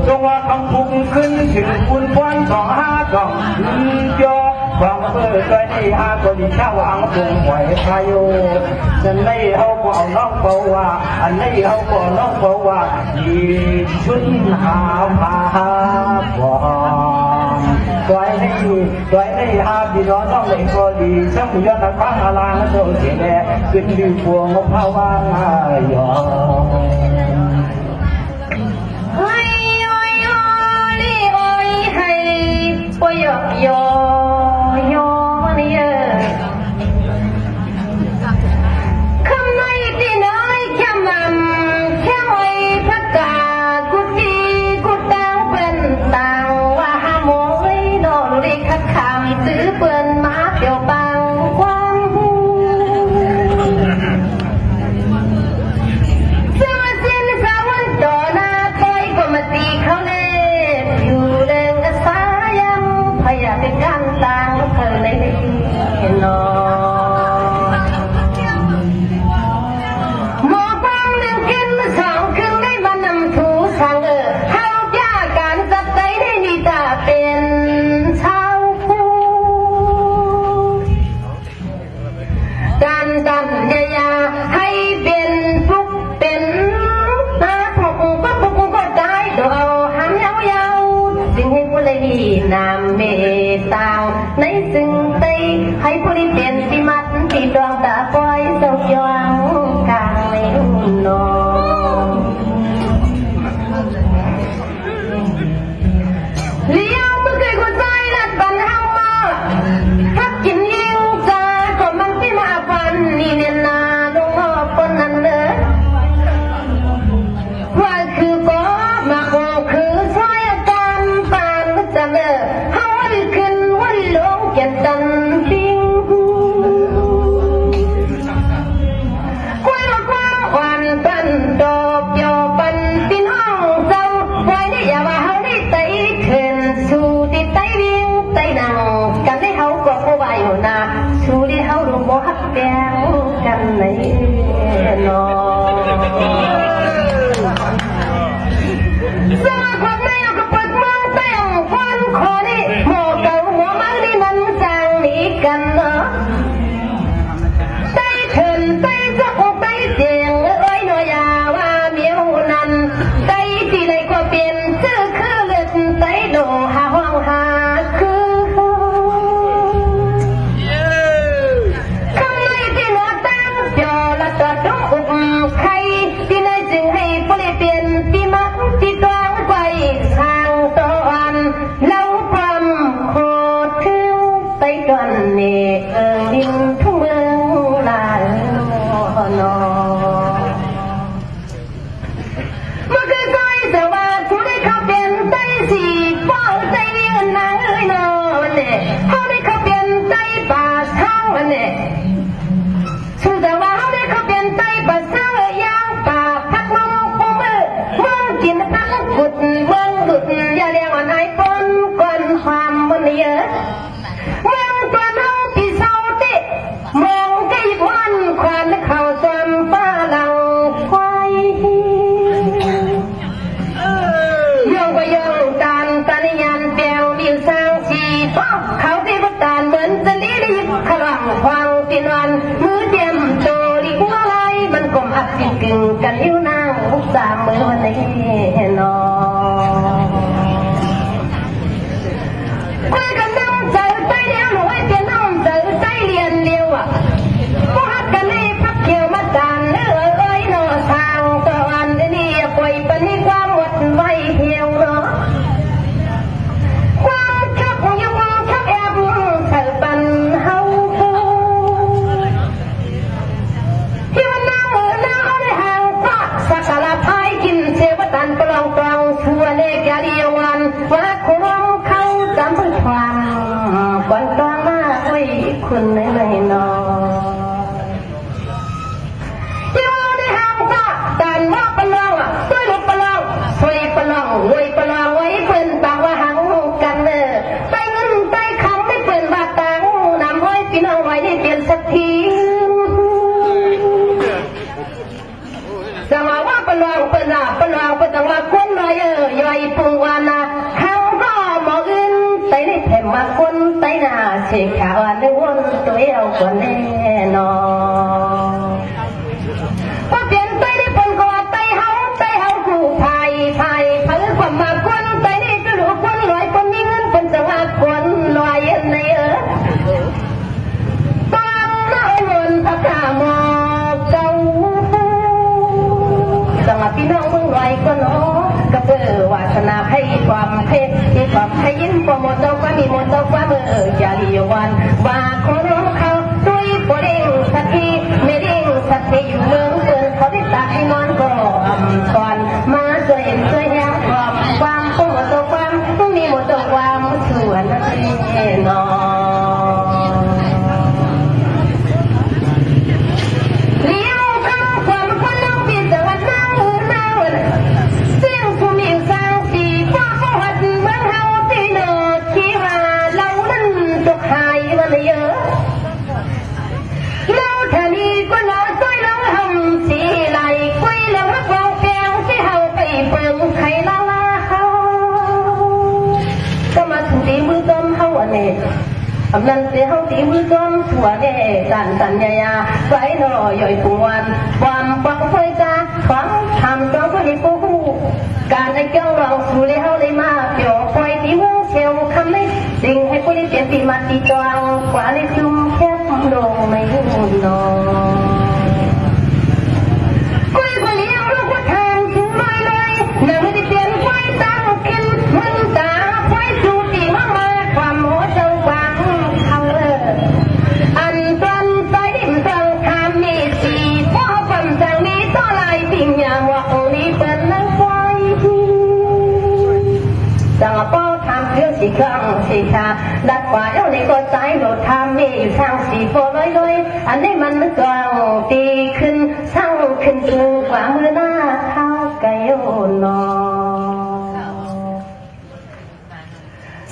จงว่าคำพุ่งขึ้นถึงคุณควันสองห้ากล่องยอความเปิดใจที่หาก็ดีข้าวอังพุ่งไหวพายุฉันได้เอาก็เอาน้องเบาว่าอันนี้เอาก็น้องเบาว่าดีชุนหาพาบ่ตัวให้หาดีน้องน้องเลยก็ดีช่างยอดนักฟังอาลาโดนเสียแน่ขึ้นดีพวงของภาวะยอโอ้ยโยนี่คำในที่น้อยแค่มันแค่หอยพักกากุฏิกุฏางเป็นต่างว่าหาโมงไม่นอนรีคัดคำซื้อเปื่อนมาเกี่ยวปังความเสื้อสิ้นสาวันต่อหน้าคอยก็มาตีเขาเล่อยู่แรงกระสายังพยายามเป็นการต่างเคยในนอหมอฟังหนึ่งกินสองครึ่งได้บันนำถูสังเฮาย่าการจับใจได้ดีตาเป็นชาวผู้การดำยาให้เป็นทุกเป็นนาทุกก็ได้ดอกหางยาวจึงให้ผู้เลยนามเมตตาในซึ่งใจให้ผู้ที่เป็นที่มัดที่ดวงตา บ่ฮักแดงกันไหนนอสมาคมแม่ก็เปิดเมืองแต่งคนขอนี่หมอเก่าหัวมันนี่มันจางหนีกันเนาะไต้เถินไต้จะอกไต้เจียงเอ้ยหน่อยอย่าว่าเมียวนั่นไต้ที่ไหนก็เปลี่ยนชื่อคือเลือดไต้โดหาห้องหาคือคำในที่หน้าตั้งจอละตัดดอกใครที่ไหนจึงให้เปลี่ยนที่มักที่ตวงไว้ทางตอนเล่าความโคตรถึงไต้ก่อนนี่ดินทุ่งเมืองลายนอมันคือซอยสวัสดิ์ผู้ได้เข้าเป็นไต้สีป้องไต้เนื้อนางเอ้ยนอวันนี้เขาได้เข้าเป็นไต้ป่าช่างวันนี้ชื่อแต่ว่าเขาได้เข้าเป็นไต้ป่าช่างย่างป่าพักน้องปูมือเมืองกินตั้งกุดเมืองดุดอย่าเรียกว่าไอ้ต้นก่อนความมันเยอะเมืองตัวน้องที่เศร้าเตะเมืองใกล้วันควันเข้าจนป้าหลังควายโยงก็โยงตานิยันเปียวบิวสร้างสีป้อเขาที่ประตานเหมือนจะลีรีบขลังควางตินวันมือเดียมโจลิหัวไหลมันกลมอักกินกึ่งกันยิ้วนางสามมือวันนี้นอคุยกันน้ำใจใจเดียวหนูให้เปลี่ยนน้ำใจใจเรียนเร็วอ่ะพวกฮักกันนี่พักเขียวมาจานเอ้ยนอทางตะวันนี่ป่วยปนิความหมดไว้เหี่ยวเนาะความชักยุ่งชักแอบใส่ปันเฮาที่มันนั่งในห่างฟ้าสักการะพายกินเชวตันกลองกลองชัวเลกาเดียวันว่าคงเขาจำเป็นความก่อนกลางหน้าไว้คุณไม่นอที่ว่าในห่างฟ้าแต่ว่าปลองด้วยลูกปลองสวยปลองรวยปลองไว้เพิ่นปากว่าหังกันเนอไปเงินไปคำไม่เพิ่นบาดตังนำห้อยพี่น้องไว้ได้เปลี่ยนสักทีจังว่าปลองเป็นจังว่าคนลอยย่อยปุงวานาเขาก็มองอื่นไตในแผ่นมาคนไตหน้าเชขาวนึกวนตัวเอาคนแน่นอนพอเปลี่ยนไตในคนก็ไตเฮาคู่ไผ่เพื่อความมาคนไตในจะรู้คนลอยคนมีเงินเป็นจังว่าคนลอยในตอนน้อยมนพักขาหมอกเก่าจังหวะพี่น้องเมืองลอยก็เนาะก็เพื่อวาสนาให้ความเพชรที่ความให้ยิ้มโปรโมทเจ้าก็มีโมเจ้าก็มืออย่าลีวันว่าคนร้องเขาด้วยโปรเด้งสักทีไม่เด้งสักทีอยู่เมืองเกินเขาได้ตัดให้นอนก่อนมาช่วยแย้มความโปรโมทเจ้าความต้องมีโมเจ้าความส่วนนั่นเองเนาะเลี้ยวเข้าความคนน้องปีนแต่วันนั่งเสียงสุมิวสางสีฟ้าเขาหัดเมืองเฮาที่เนอคิดว่าเรานั้นตกหายมันเยอะเราทานีก็นอนต้อยเราหำสีไหลคุยแล้วรักเราแกงที่เฮาไปเปิงไข่ละลาเขาก็มาถึงตีมือต้มเฮาอันนี้อำนันเสียเฮาตีมือต้มถั่วแน่สันยาไว้หน่อย่อยปวนความปักไฟจ้าของทำต้องก็ให้กูการในเกี่ยวเราสู่เลยเฮาเลยมาเกี่ยวปล่อยตีมือเชลคำนี้สิ่งให้กูได้เปลี่ยนตีมาตีจวงกว่าในซุ่มแคบลงไม่นอนคุยคนเลี้ยงลูกว่าทางถึงไม่เลยนั่งไม่ได้เปลี่ยนไฟตั้งกินมันตาไฟสูตีมาความหัวเจ้าฟังเขาอันตันใจดิ่มตังคำมีสีพ่อฟันจังนี้ต่อลายติ่งอย่างว่าองค์นี้เป็นนักไฟจังป้อทำเพื่อสีเครื่องสีชาดัดกว่าเจ้าในก็ใจโดดทำมีอยู่ทางสีโฟลอยอันนี้มันกลางตีขึ้นเศร้าขึ้นสูงกว่ามือหน้าเท้าไก่นอ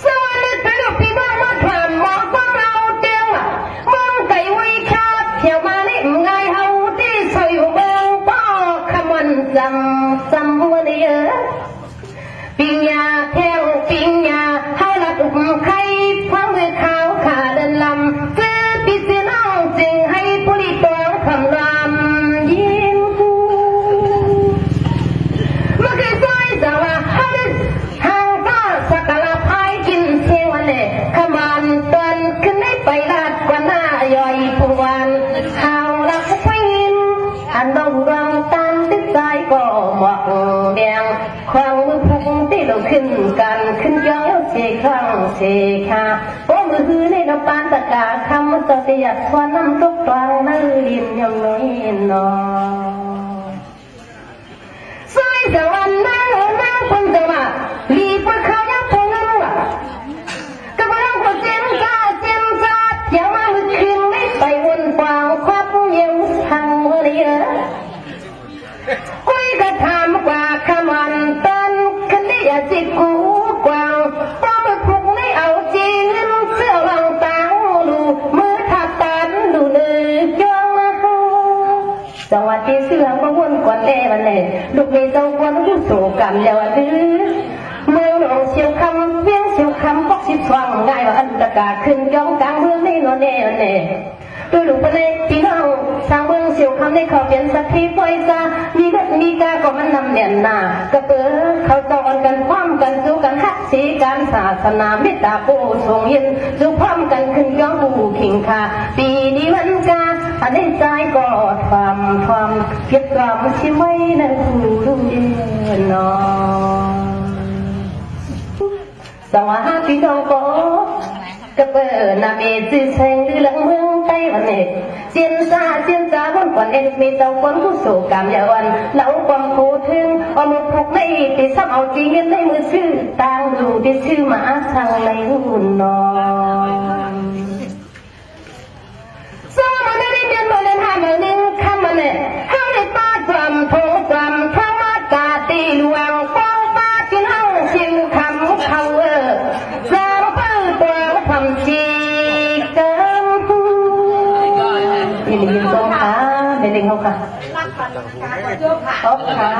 สวัสดีเป็นลูกพี่น้องมาถามมองพวกเราเตียงมองไก่ไว้ข้า เสคาโอ้มือหือในน้ำปานตะกาคำมันจะเสียดควันน้ำทุกตวงนั่งลินยำน้อยนอสวยสวรรค์นั่งคนจะว่าลีปวดเขายังคงนั่งว่ะกำลังก็เจ็มจ้าอย่ามามือคืนไม่ไปวนกวางควักเยี่ยวทางมือเลยคุยกระทำกว่าคำวันตันคันได้อยากจิตกูกวางเพราะมันผูกไม่เอาจริงเสื้อวางตาดูมือทับตันดูเนื้อจ้องมาหูจังหวะที่เสื้อมาวนกว่าเล่มันเลยลูกเมย์เจ้าคนผู้โศกันแล้วดื้อเมืองหลวงเชียวคำเวียงเชียวคำพกสิบสว่างง่ายว่าอันตรกาขึ้นจ้องกลางเมืองนี่นอนเน่เน่ดูดูไปเลยพี่น้องสร้างเมืองเชียวคำในเขาเป็นสักทีปล่อยซามีรถมีกาก็มันนำเนียนหน้ากระเปื้อเขาจองกันพร้อมกันสู้กันคัดสีการศาสนาเมตตาผู้ทรงยินสู้พร้อมกันขึ้นย้องบูขิงคาปีนี้วันกาอันในใจก็ความเก็บความชิไว้ในผู้รุ่งเย็นนอสวัสดีน้องก็กระเปิดนาเมจื้อแสงดื้อหลังเมืองไต้วันเนเจียนซาคนก่อนเอ็นมีเจ้าคนผู้โศกามยาวันเหล่าความโคถึงเอามือพกในตีซ้ำเอาจริงเงินในมือชื่อต่างดูที่ชื่อมาสั่งในหุ่นนอนสองมันได้เรียนโรงเรียนห้าโมงหนึ่งค่ำมันเนี่ยห้าในป้าความโถความข้ามากาตีหลวงป้องป้าจินห้องชิวคำเขาสาวเปิดตัวทำชีกันนี่ลิงตรงขาเด็กเขาค่ะเขาขา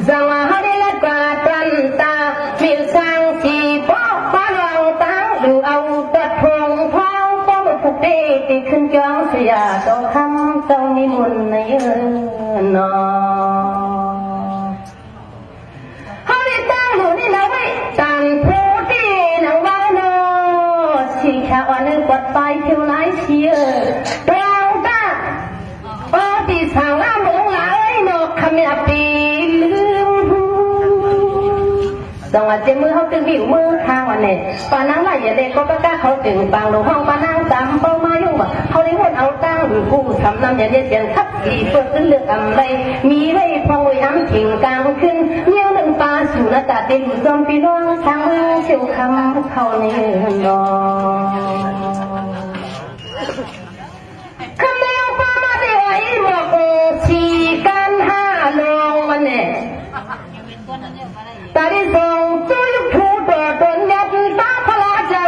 จังหวะเขาได้ละกว่าตันตามีสังสีป้อป้าลองตั้งดูเอาตะพงท้องป้อมผูกเตติขึ้นจ้องเสียต้องคำต้องนิมนต์ในนอเขาได้ตั้งดูนี่นะไว้ตันผู้ที่หนังบ้านนอสีขาวอันนึงกดไปเที่ยวไหนเชียรองตาป้อที่สาวน้ำหลงไหลนกขมิ้นปีจังหวัดเจมือเขาตึงหิวมือข้างวันเนี่ยปานังไหลอย่าเด็กก็กล้าเขาตึงปังลงห้องปานังจำเป้ามายุ่งว่าเขาเลยวนเอาตั้งหรือผู้ทำน้ำอย่าเด็ดเสียงทับสีเปิดเลือกอะไรมีไว้พองไว้น้ำถิงกลางขึ้นเงี้ยวหนึ่งปลาสู่หน้าตาเต็มจอมพี่น้องทางเมืองเชี่ยวคำเขาในนอคำแนวปลามาได้ไว้หมอกสีกันห้าลงวันเนี่ยตาดิส่งจุยผูตัวตนยัดตาพลาเจ้า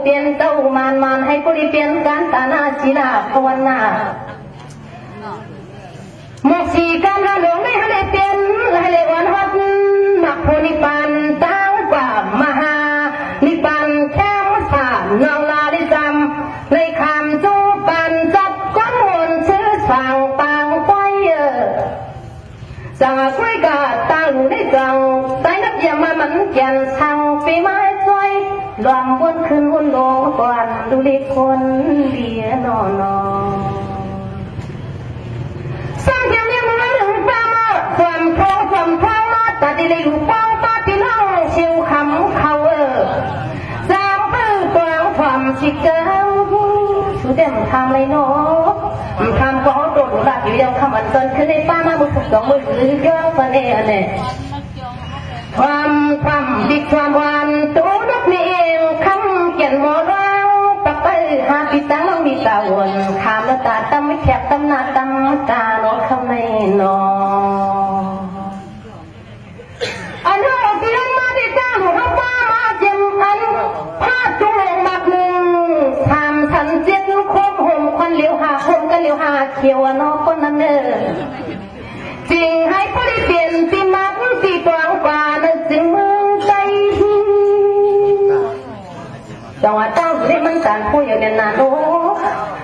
เปลี่ยนเต้ามานให้กุลีเปลี่ยนการตาหน้าชีลาภาวนาหมกสีกันหาหลวงไม่ให้เปลี่ยนให้เลยวันวัดนักโพนิปันตั้งกว่ามหานิปันแค่สามนองลาดิจำในคำจูปันจับก้อนมนชื่อสั่งปังไปสั่งคุยกับตั้งได้จังใต้นับยามามันแก่นสั่งปีไม้ซอยรวมวนขึ้นวนลงก่อนดูดีคนเดียนอนสั่งเพียงนี้มันไม่ถึงตามาความโทษความท้ามาแต่ดีเลยอยู่ป้องป้าพี่น้องเชียวคำเขาสามปื้อตัวความชิเก้าชูเด่นทำเลยเนาะทำก็โดดหลับอยู่ยังคำอันเซนขึ้นในป้ามาบุกสองมือหรือเยอะประเดี๋ยวเนี่ยความดิความวันตัวนักมีเองคำเขียนหมอเราตะไปหาปีตั้งมีตาวนขามละตาตั้มไม่แคบตั้มหน้าตั้มตาโน้คำในนออันนั้นที่นั่นมาที่ตั้งหัวป้ามาเจ็มอันพาดจุงลงมาหนึ่งทำทันเจ็ดควบห่มควันเหลียวหาห่มกันเหลียวหาเขียวนอคนนั้นเด้อจริงให้ผู้ได้เปลี่ยนสีมัดสีตวงกว่านั้นจึงมึงใจจังหวะตั้งได้มันการพูดอย่างนั้นนะโอ้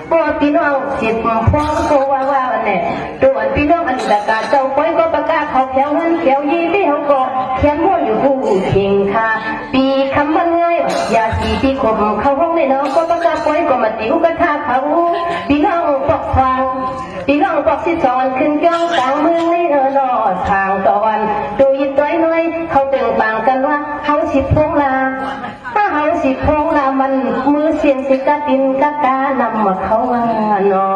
ปวดพี่น้องจิตพองโกว่าเนี่ยตัวพี่น้องอันตรการเจ้าก้อยก็ประกาศเขาแถวเงินแถวยี่ที่เขาก็เขียนหัวอยู่ผู้เพียงค่ะปีคำว่าง่ายอย่าสีปีข่มเขา ในน้องก็ต้องการปล่อยก็มาติ๋วก็ท่าเขาพี่น้องปอกฟังพี่น้องปอกสิสอนขึ้นเจ้ากลางเมืองในเนอทางตะวันดูยิดต้อยน้อยเขาตึงปังกันว่าเขาสิพงลาถ้าเขาสิพงลามันมือเสียงสิกะตินกะกานำมาเขาว่านอ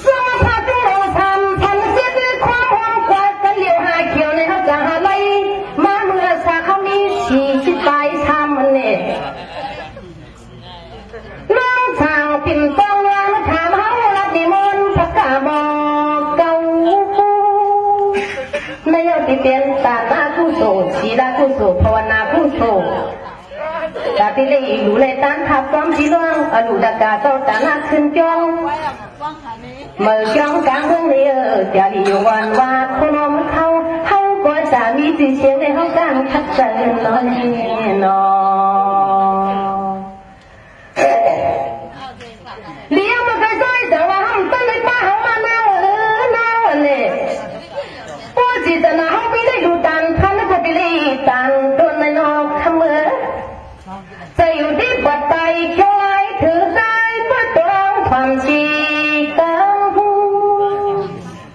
สมภาพที่เราทำพันเสียด้วยความหวังกว่ากันเหลียวหาเขียวในเขาจะหาไรมาเมื่อสาเขานี้สี่สิบปลายทำมันเนี่ยน้องทางปิ่นต้องยามาถามเขาลัดนิมนต์พระกาบอกเก่าในยอดที่เป็นตาหน้าผู้โสดศีลาผู้โสดภาวนาผู้โสดตาที่เลยดูเลยตันทับความจีร่วงอดุดากาโตตาหน้าขึ้นจองเมื่อจ้องกลางเมืองเรือจะดีวันว่าคนมเขาก็สามีที่เชียงในห้องกลางทักใจนอนนอนเลี้ยงมาเคยซ้อยแต่ว่าห้องต้นเล็กมาห้องมาหน้าเลยพวกจิตนาห้องไปได้ดูตันพันแล้วก็ไปเลยตันโดนในนอกทำเมื่อจะอยู่ที่ปัดไตเขียวไหลถือได้เพื่อตรองความชีกัง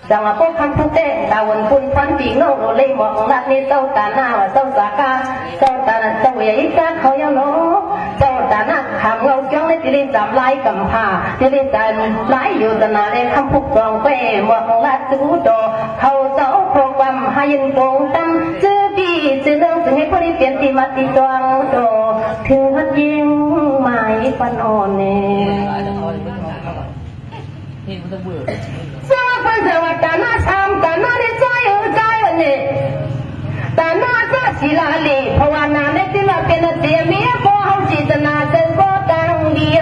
จังหวะพวกคำพูดเต้ตาวันพุ่นพันปีโน่เลยมองรักนี่เจ้าตาหน้าว่าเจ้าสากาเจ้าตาหน้าเจ้าใหญ่ตาเขายังน้อเจ้าตาหน้าขำเงาจ้องในที่เล่นจับไล่กำพาที่เล่นจันไล่อยู่ตนาเลยคำพูดกรองเป้มองรักจูโตเขาเจ้าโปรแกรมให้ยินโปงตั้มจื้อพี่จื้อเรื่องจึงให้คนที่เปลี่ยนที่มาติดจองโตถึงวัดยิงหมายปันอ่อนเน่สวัสดีว่าตาหน้าทำตาหน้าได้ใจวันนี้ตาหน้าก็ศิลาลีเพราะว่านาได้ที่เราเป็นเตียมีพอเขาจิตนาเจอก็ตังเดีย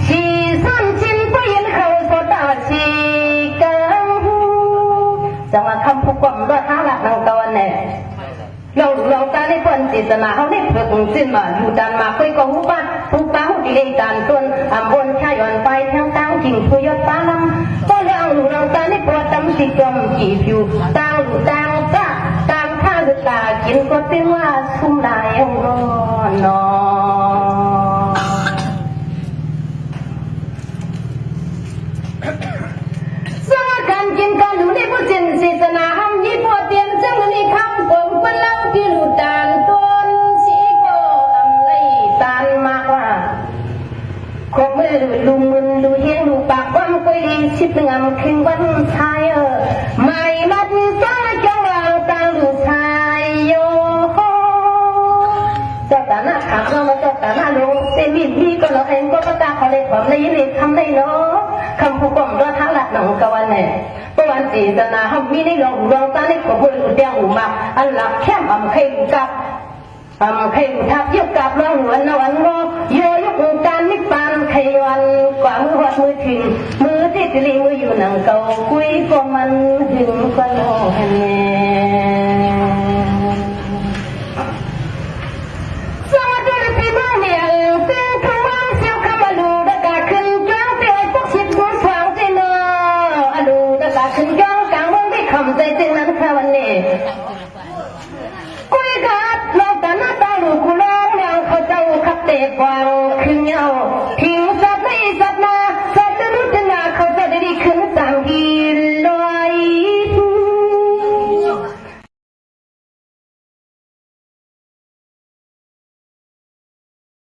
ชีซ้ำชินก็ยินเขาโซดาชีกังจังหวะคำพูดความรอดท้าหลักนางตะวันเนี่ยเราตาได้ผลจิตนาเขาได้เพิ่งสิ้นมาอยู่ดันมาคุยกับผู้ป้าผู้ดีเลยดันต้นอ่ำบนชายอ่อนไปทั้งตั้งจริงคุยยอดป้าลำก็เรื่องหนูเราตาได้ปวดจำสิจมจีบอยู่ตั้งจ้าตามข้าวตากินก็ติ้งว่าซุ่มได้ยังนอนสวัสดีการกินการดูในผู้จินศิษนาห้ามยี่ปวดเตียนจังนี่คำผมมันเล่าที่ลูตานต้นสีโกอำไลตานมากว่าขบมือดูมึนดูเฮียงดูปากวันกุยลีชิบงามขึ้นวันชายไม่มัดจ้าจังหวะตาลูกชายโยเจ้าตาหน้าขับเรามาเจ้าตาหน้าลงเซมินี่ก็เราเองก็ประกาศเขาเลยความในยินดีคำในเนาะคำผู้กองรถทั้งหลักหนังกวันเนี่ยประวันจีตนาห้ามมีในลองตาในขบวนเดียงหูมาอันหลับแค่อำเข่งกับเข่งทับยกกับร้องหัวนวันงอโยยกการมิปานไขวันกว่ามือวัดมือถึงมือที่ติลิมืออยู่หนังเก่าคุยก็มันถึงก็โลแห่